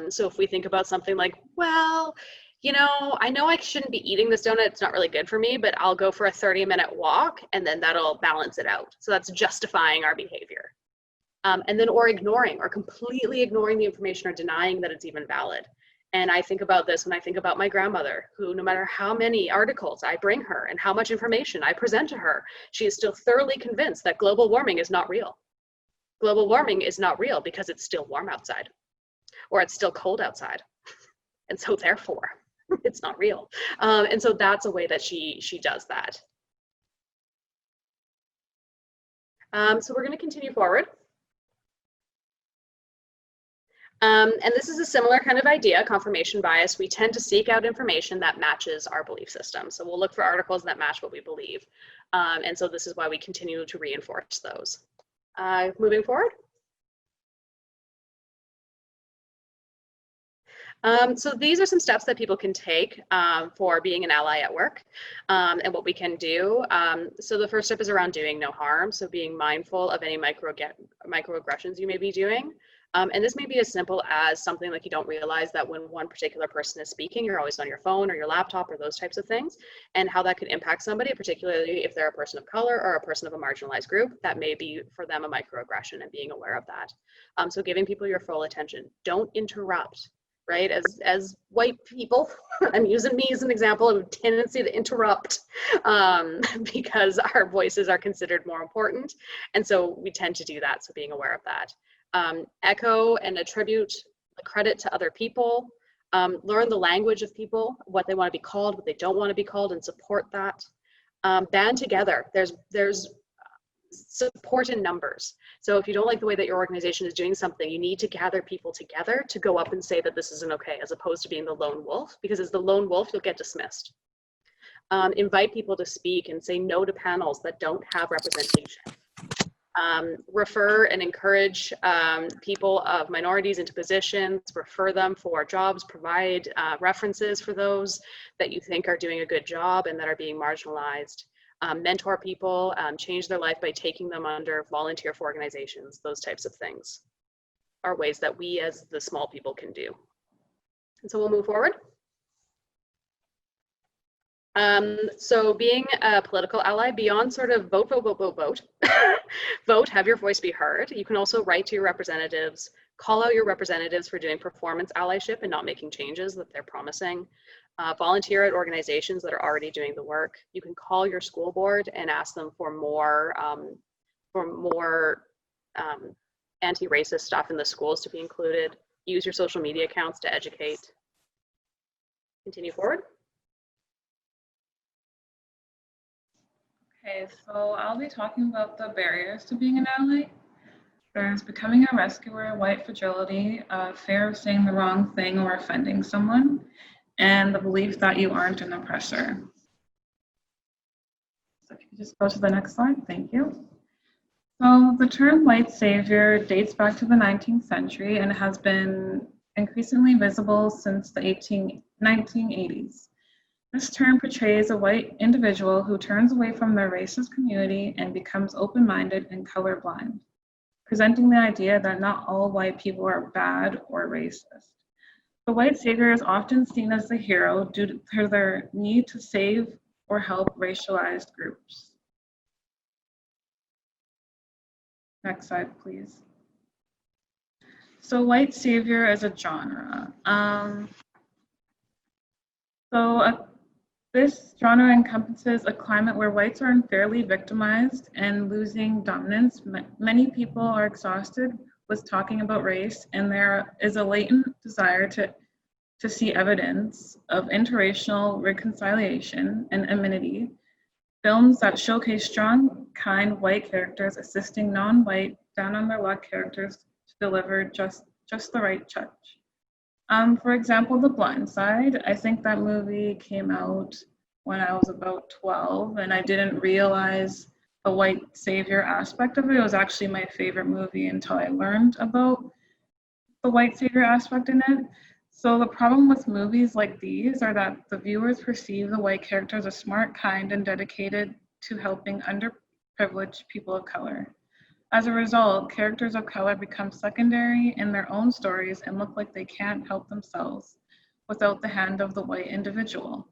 So if we think about something like, well, you know I shouldn't be eating this donut, it's not really good for me, but I'll go for a 30-minute walk and then that'll balance it out. So that's justifying our behavior. And then, or ignoring, or completely ignoring the information or denying that it's even valid. And I think about this when I think about my grandmother, who no matter how many articles I bring her and how much information I present to her, she is still thoroughly convinced that global warming is not real. Global warming is not real because it's still warm outside, or it's still cold outside. And so therefore, it's not real. And so that's a way that she does that. So we're going to continue forward. And this is a similar kind of idea, confirmation bias. We tend to seek out information that matches our belief system. So we'll look for articles that match what we believe. And so this is why we continue to reinforce those. Moving forward. So these are some steps that people can take for being an ally at work, and what we can do. So the first step is around doing no harm. So being mindful of any microaggressions you may be doing. And this may be as simple as something like you don't realize that when one particular person is speaking, you're always on your phone or your laptop or those types of things, and how that could impact somebody, particularly if they're a person of color or a person of a marginalized group. That may be for them a microaggression, and being aware of that. So giving people your full attention. Don't interrupt, right? As white people, I'm using me as an example of a tendency to interrupt because our voices are considered more important. And so we tend to do that, so being aware of that. Echo and attribute credit to other people, learn the language of people, what they want to be called, what they don't want to be called, and support that. Band together. There's support in numbers. So if you don't like the way that your organization is doing something, you need to gather people together to go up and say that this isn't okay, as opposed to being the lone wolf, because as the lone wolf, you'll get dismissed. Invite people to speak and say no to panels that don't have representation. Refer and encourage people of minorities into positions, refer them for jobs, provide references for those that you think are doing a good job and that are being marginalized. Mentor people, change their life by taking them under, volunteer for organizations. Those types of things are ways that we as the small people can do. And so we'll move forward. So being a political ally, beyond sort of vote, vote, have your voice be heard. You can also write to your representatives, call out your representatives for doing performance allyship and not making changes that they're promising. Volunteer at organizations that are already doing the work. You can call your school board and ask them for more anti-racist stuff in the schools to be included. Use your social media accounts to educate. Continue forward. Okay, so I'll be talking about the barriers to being an ally. There's becoming a rescuer, white fragility, fear of saying the wrong thing or offending someone, and the belief that you aren't an oppressor. So if you could just go to the next slide, thank you. So the term white savior dates back to the 19th century and has been increasingly visible since the 1980s. This term portrays a white individual who turns away from their racist community and becomes open-minded and colorblind, presenting the idea that not all white people are bad or racist. The white savior is often seen as the hero due to their need to save or help racialized groups. Next slide, please. So white savior as a genre. This genre encompasses a climate where whites are unfairly victimized and losing dominance. Many people are exhausted with talking about race, and there is a latent desire to see evidence of interracial reconciliation and amenity. Films that showcase strong, kind white characters assisting non-white, down-on-their-luck characters to deliver just the right touch. For example, The Blind Side. I think that movie came out when I was about 12, and I didn't realize the white savior aspect of it. It was actually my favorite movie until I learned about the white savior aspect in it. So the problem with movies like these are that the viewers perceive the white characters as smart, kind, and dedicated to helping underprivileged people of color. As a result, characters of color become secondary in their own stories and look like they can't help themselves. without the hand of the white individual.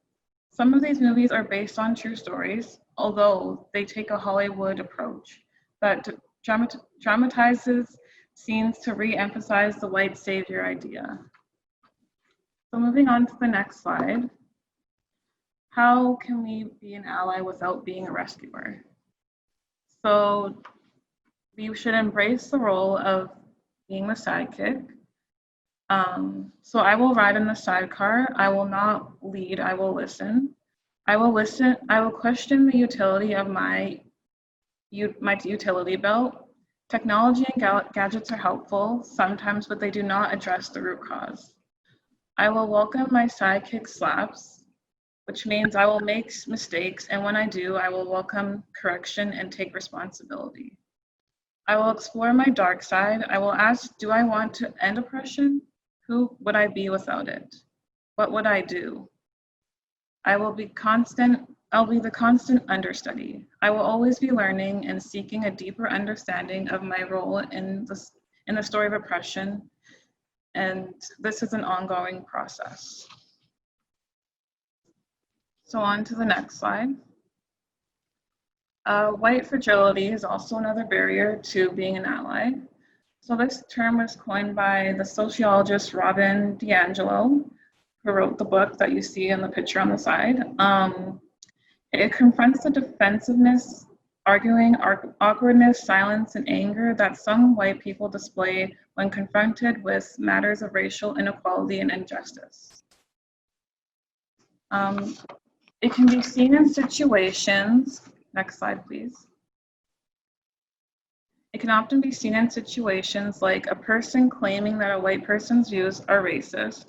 Some of these movies are based on true stories, although they take a Hollywood approach that dramatizes scenes to re-emphasize the white savior idea. So moving on to the next slide. How can we be an ally without being a rescuer? So we should embrace the role of being the sidekick. So I will ride in the sidecar. I will not lead, I will listen. I will question the utility of my utility belt. Technology and gadgets are helpful sometimes, but they do not address the root cause. I will welcome my sidekick slaps, which means I will make mistakes, and when I do, I will welcome correction and take responsibility. I will explore my dark side. I will ask, do I want to end oppression? Who would I be without it? What would I do? I will be the constant understudy. I will always be learning and seeking a deeper understanding of my role in the story of oppression, and this is an ongoing process. So on to the next slide. White fragility is also another barrier to being an ally. So this term was coined by the sociologist Robin DiAngelo, who wrote the book that you see in the picture on the side. It confronts the defensiveness, arguing, awkwardness, silence, and anger that some white people display when confronted with matters of racial inequality and injustice. It can be seen in situations, next slide please. It can often be seen in situations like a person claiming that a white person's views are racist,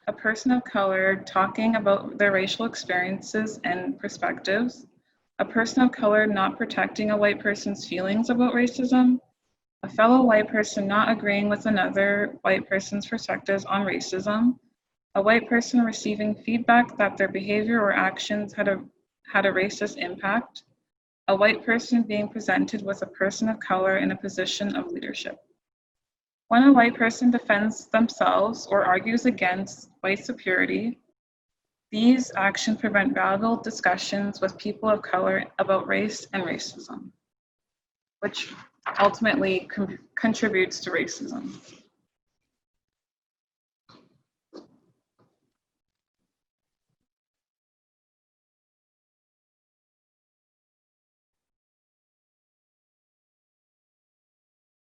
a person of color talking about their racial experiences and perspectives, a person of color not protecting a white person's feelings about racism, a fellow white person not agreeing with another white person's perspectives on racism, a white person receiving feedback that their behavior or actions had a racist impact, a white person being presented with a person of color in a position of leadership. When a white person defends themselves or argues against white superiority, these actions prevent valuable discussions with people of color about race and racism, which ultimately contributes to racism.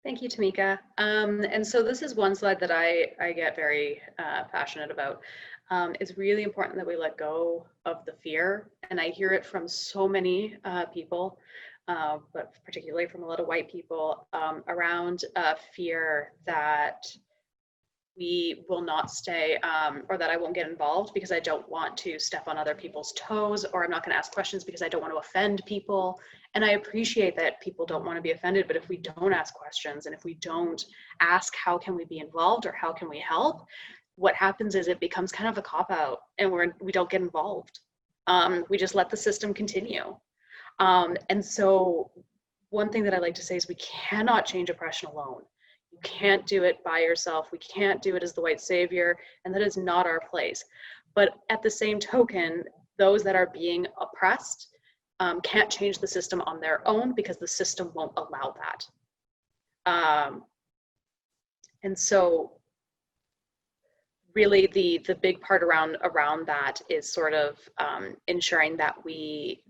Thank you, Tamika. And so this is one slide that I get very passionate about. It's really important that we let go of the fear, and I hear it from so many people, but particularly from a lot of white people, around fear that we will not stay, or that I won't get involved because I don't want to step on other people's toes, or I'm not going to ask questions because I don't want to offend people. And I appreciate that people don't want to be offended, but if we don't ask questions and if we don't ask how can we be involved or how can we help, what happens is it becomes kind of a cop-out and we don't get involved. We just let the system continue. And so one thing that I like to say is we cannot change oppression alone. You can't do it by yourself. We can't do it as the white savior, and that is not our place. But at the same token, those that are being oppressed can't change the system on their own because the system won't allow that. And so really the big part around that is sort of ensuring that we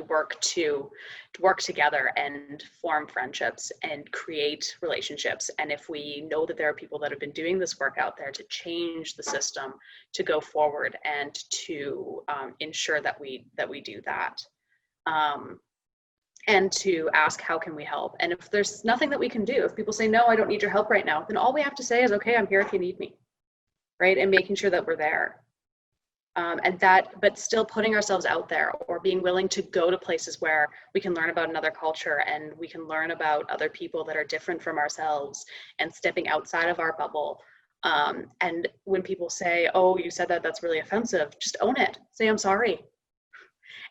work together and form friendships and create relationships. And if we know that there are people that have been doing this work out there to change the system, to go forward and to ensure that we do that. And to ask, how can we help? And if there's nothing that we can do, if people say, no, I don't need your help right now, then all we have to say is, okay, I'm here if you need me, right? And making sure that we're there. But still putting ourselves out there, or being willing to go to places where we can learn about another culture and we can learn about other people that are different from ourselves, and stepping outside of our bubble. And when people say, oh, you said that, that's really offensive, just own it. Say, I'm sorry.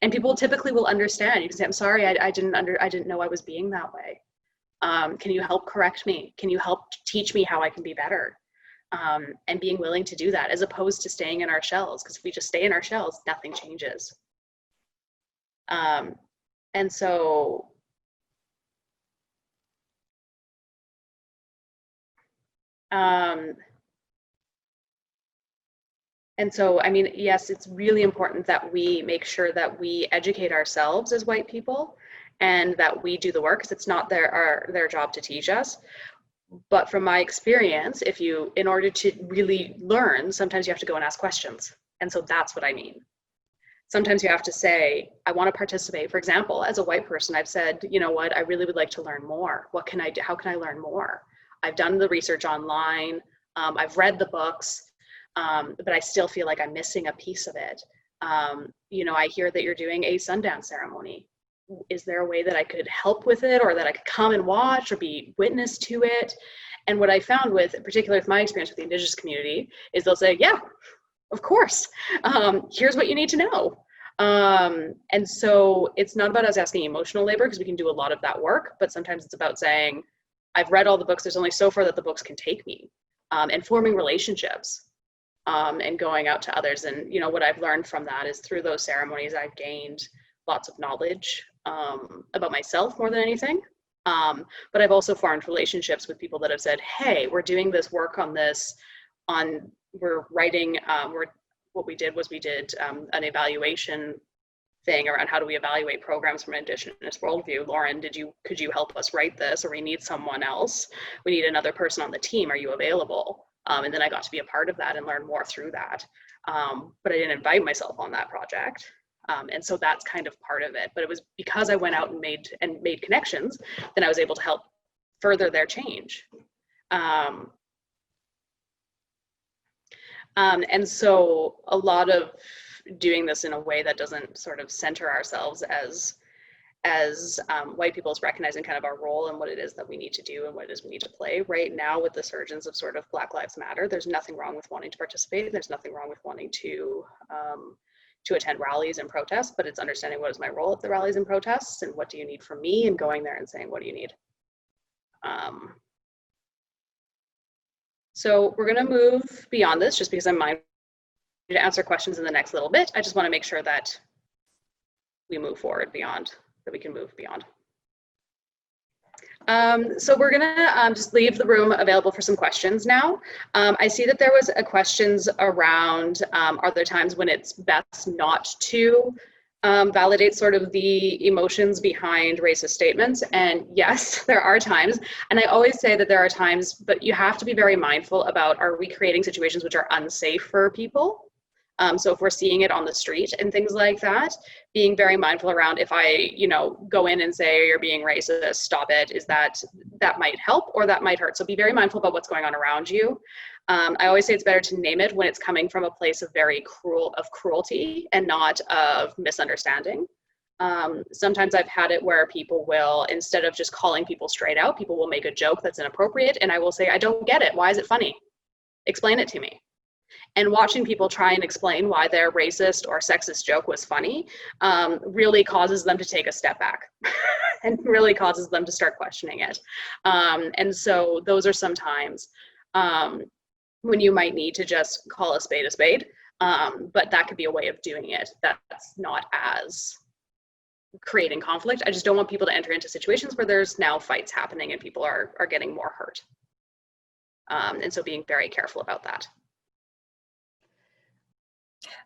And people typically will understand. You can say, I'm sorry, I didn't know I was being that way. Can you help correct me? Can you help teach me how I can be better? and being willing to do that as opposed to staying in our shells, because if we just stay in our shells, nothing changes. And so I mean, yes, it's really important that we make sure that we educate ourselves as white people and that we do the work, because it's not their job to teach us. But from my experience, in order to really learn, sometimes you have to go and ask questions. And so that's what I mean. Sometimes you have to say, I want to participate. For example, as a white person, I've said, you know what, I really would like to learn more. What can I do? How can I learn more? I've done the research online. I've read the books, but I still feel like I'm missing a piece of it. You know, I hear that you're doing a Sundance ceremony. Is there a way that I could help with it, or that I could come and watch or be witness to it? And what I found particularly with my experience with the Indigenous community, is they'll say, yeah, of course, here's what you need to know. And so it's not about us asking emotional labor, because we can do a lot of that work, but sometimes it's about saying, I've read all the books, there's only so far that the books can take me, and forming relationships, and going out to others. And, you know, what I've learned from that is through those ceremonies, I've gained lots of knowledge about myself more than anything. But I've also formed relationships with people that have said, hey, we're doing this work on this, we're writing, what we did was we did an evaluation thing around how do we evaluate programs from an Indigenous worldview. Lauren, could you help us write this? Or we need someone else. We need another person on the team. Are you available? And then I got to be a part of that and learn more through that. But I didn't invite myself on that project. And so that's kind of part of it. But it was because I went out and made connections, then I was able to help further their change. And so a lot of doing this in a way that doesn't sort of center ourselves as white people, is recognizing kind of our role and what it is that we need to do and what it is we need to play. Right now, with the surgence of sort of Black Lives Matter, there's nothing wrong with wanting to participate. There's nothing wrong with wanting to attend rallies and protests, but it's understanding what is my role at the rallies and protests, and what do you need from me, and going there and saying, what do you need? So we're going to move beyond this, just because I'm mindful to answer questions in the next little bit. I just want to make sure that we move forward beyond, that we can move beyond. So we're gonna just leave the room available for some questions now. I see that there was questions around, are there times when it's best not to validate sort of the emotions behind racist statements? And yes, there are times. And I always say that there are times, but you have to be very mindful about, are we creating situations which are unsafe for people? So if we're seeing it on the street and things like that, being very mindful around, if I, go in and say, you're being racist, stop it, is that might help or that might hurt. So be very mindful about what's going on around you. I always say it's better to name it when it's coming from a place of cruelty and not of misunderstanding. Sometimes I've had it where people will, instead of just calling people straight out, people will make a joke that's inappropriate, and I will say, I don't get it. Why is it funny? Explain it to me. And watching people try and explain why their racist or sexist joke was funny really causes them to take a step back and really causes them to start questioning it. And so those are some times when you might need to just call a spade, but that could be a way of doing it that's not as creating conflict. I just don't want people to enter into situations where there's now fights happening and people are getting more hurt. And so being very careful about that.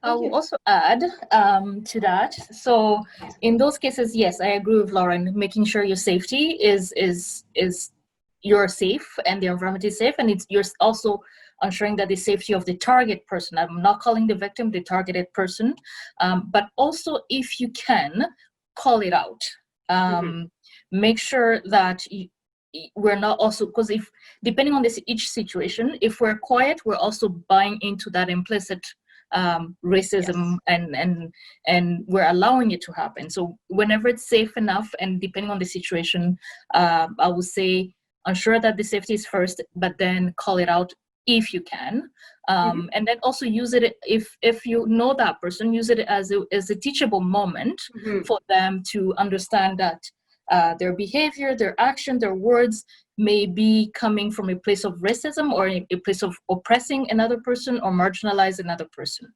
I will also add to that. So in those cases, yes, I agree with Lauren. Making sure your safety is you're safe and the environment is safe, and you're also ensuring that the safety of the target person. I'm not calling the victim the targeted person, but also if you can call it out. Make sure that we're not also, because if depending on each situation, if we're quiet, we're also buying into that implicit racism, yes. and we're allowing it to happen. So whenever it's safe enough, and depending on the situation, I would say ensure that the safety is first, but then call it out if you can, and then also use it if you know that person, use it as a teachable moment for them to understand that their behavior, their action, their words may be coming from a place of racism or a place of oppressing another person or marginalize another person.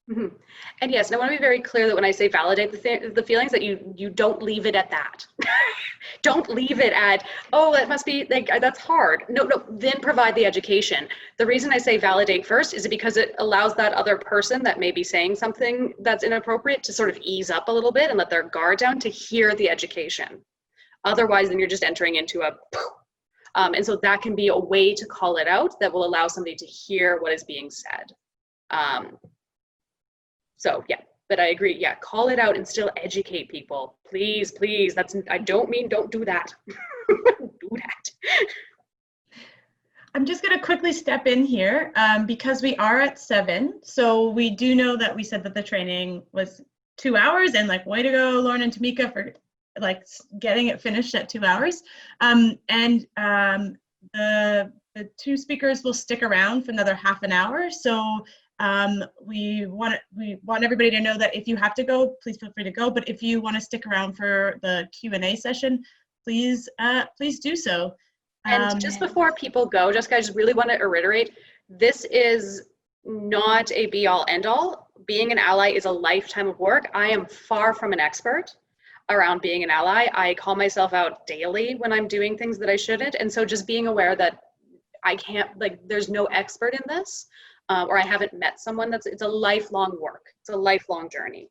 Mm-hmm. And yes, and I want to be very clear that when I say validate the feelings, that you don't leave it at that. Don't leave it at, oh, that must be like, that's hard. No, then provide the education. The reason I say validate first is because it allows that other person that may be saying something that's inappropriate to sort of ease up a little bit and let their guard down to hear the education. Otherwise, then you're just entering into a and so that can be a way to call it out that will allow somebody to hear what is being said. So yeah, but I agree. Yeah, call it out and still educate people. Please, please. I don't mean don't do that. Do that. I'm just going to quickly step in here because we are at 7. So we do know that we said that the training was 2 hours, and like, way to go, Lauren and Tamika, for like getting it finished at 2 hours. The 2 speakers will stick around for another half an hour. So we want everybody to know that if you have to go, please feel free to go. But if you want to stick around for the Q&A session, please do so. And just before people go, Jessica, I just really want to reiterate, this is not a be-all, end-all. Being an ally is a lifetime of work. I am far from an expert around being an ally. I call myself out daily when I'm doing things that I shouldn't. And so just being aware that I can't, like, there's no expert in this. Or I haven't met someone it's a lifelong work. It's a lifelong journey.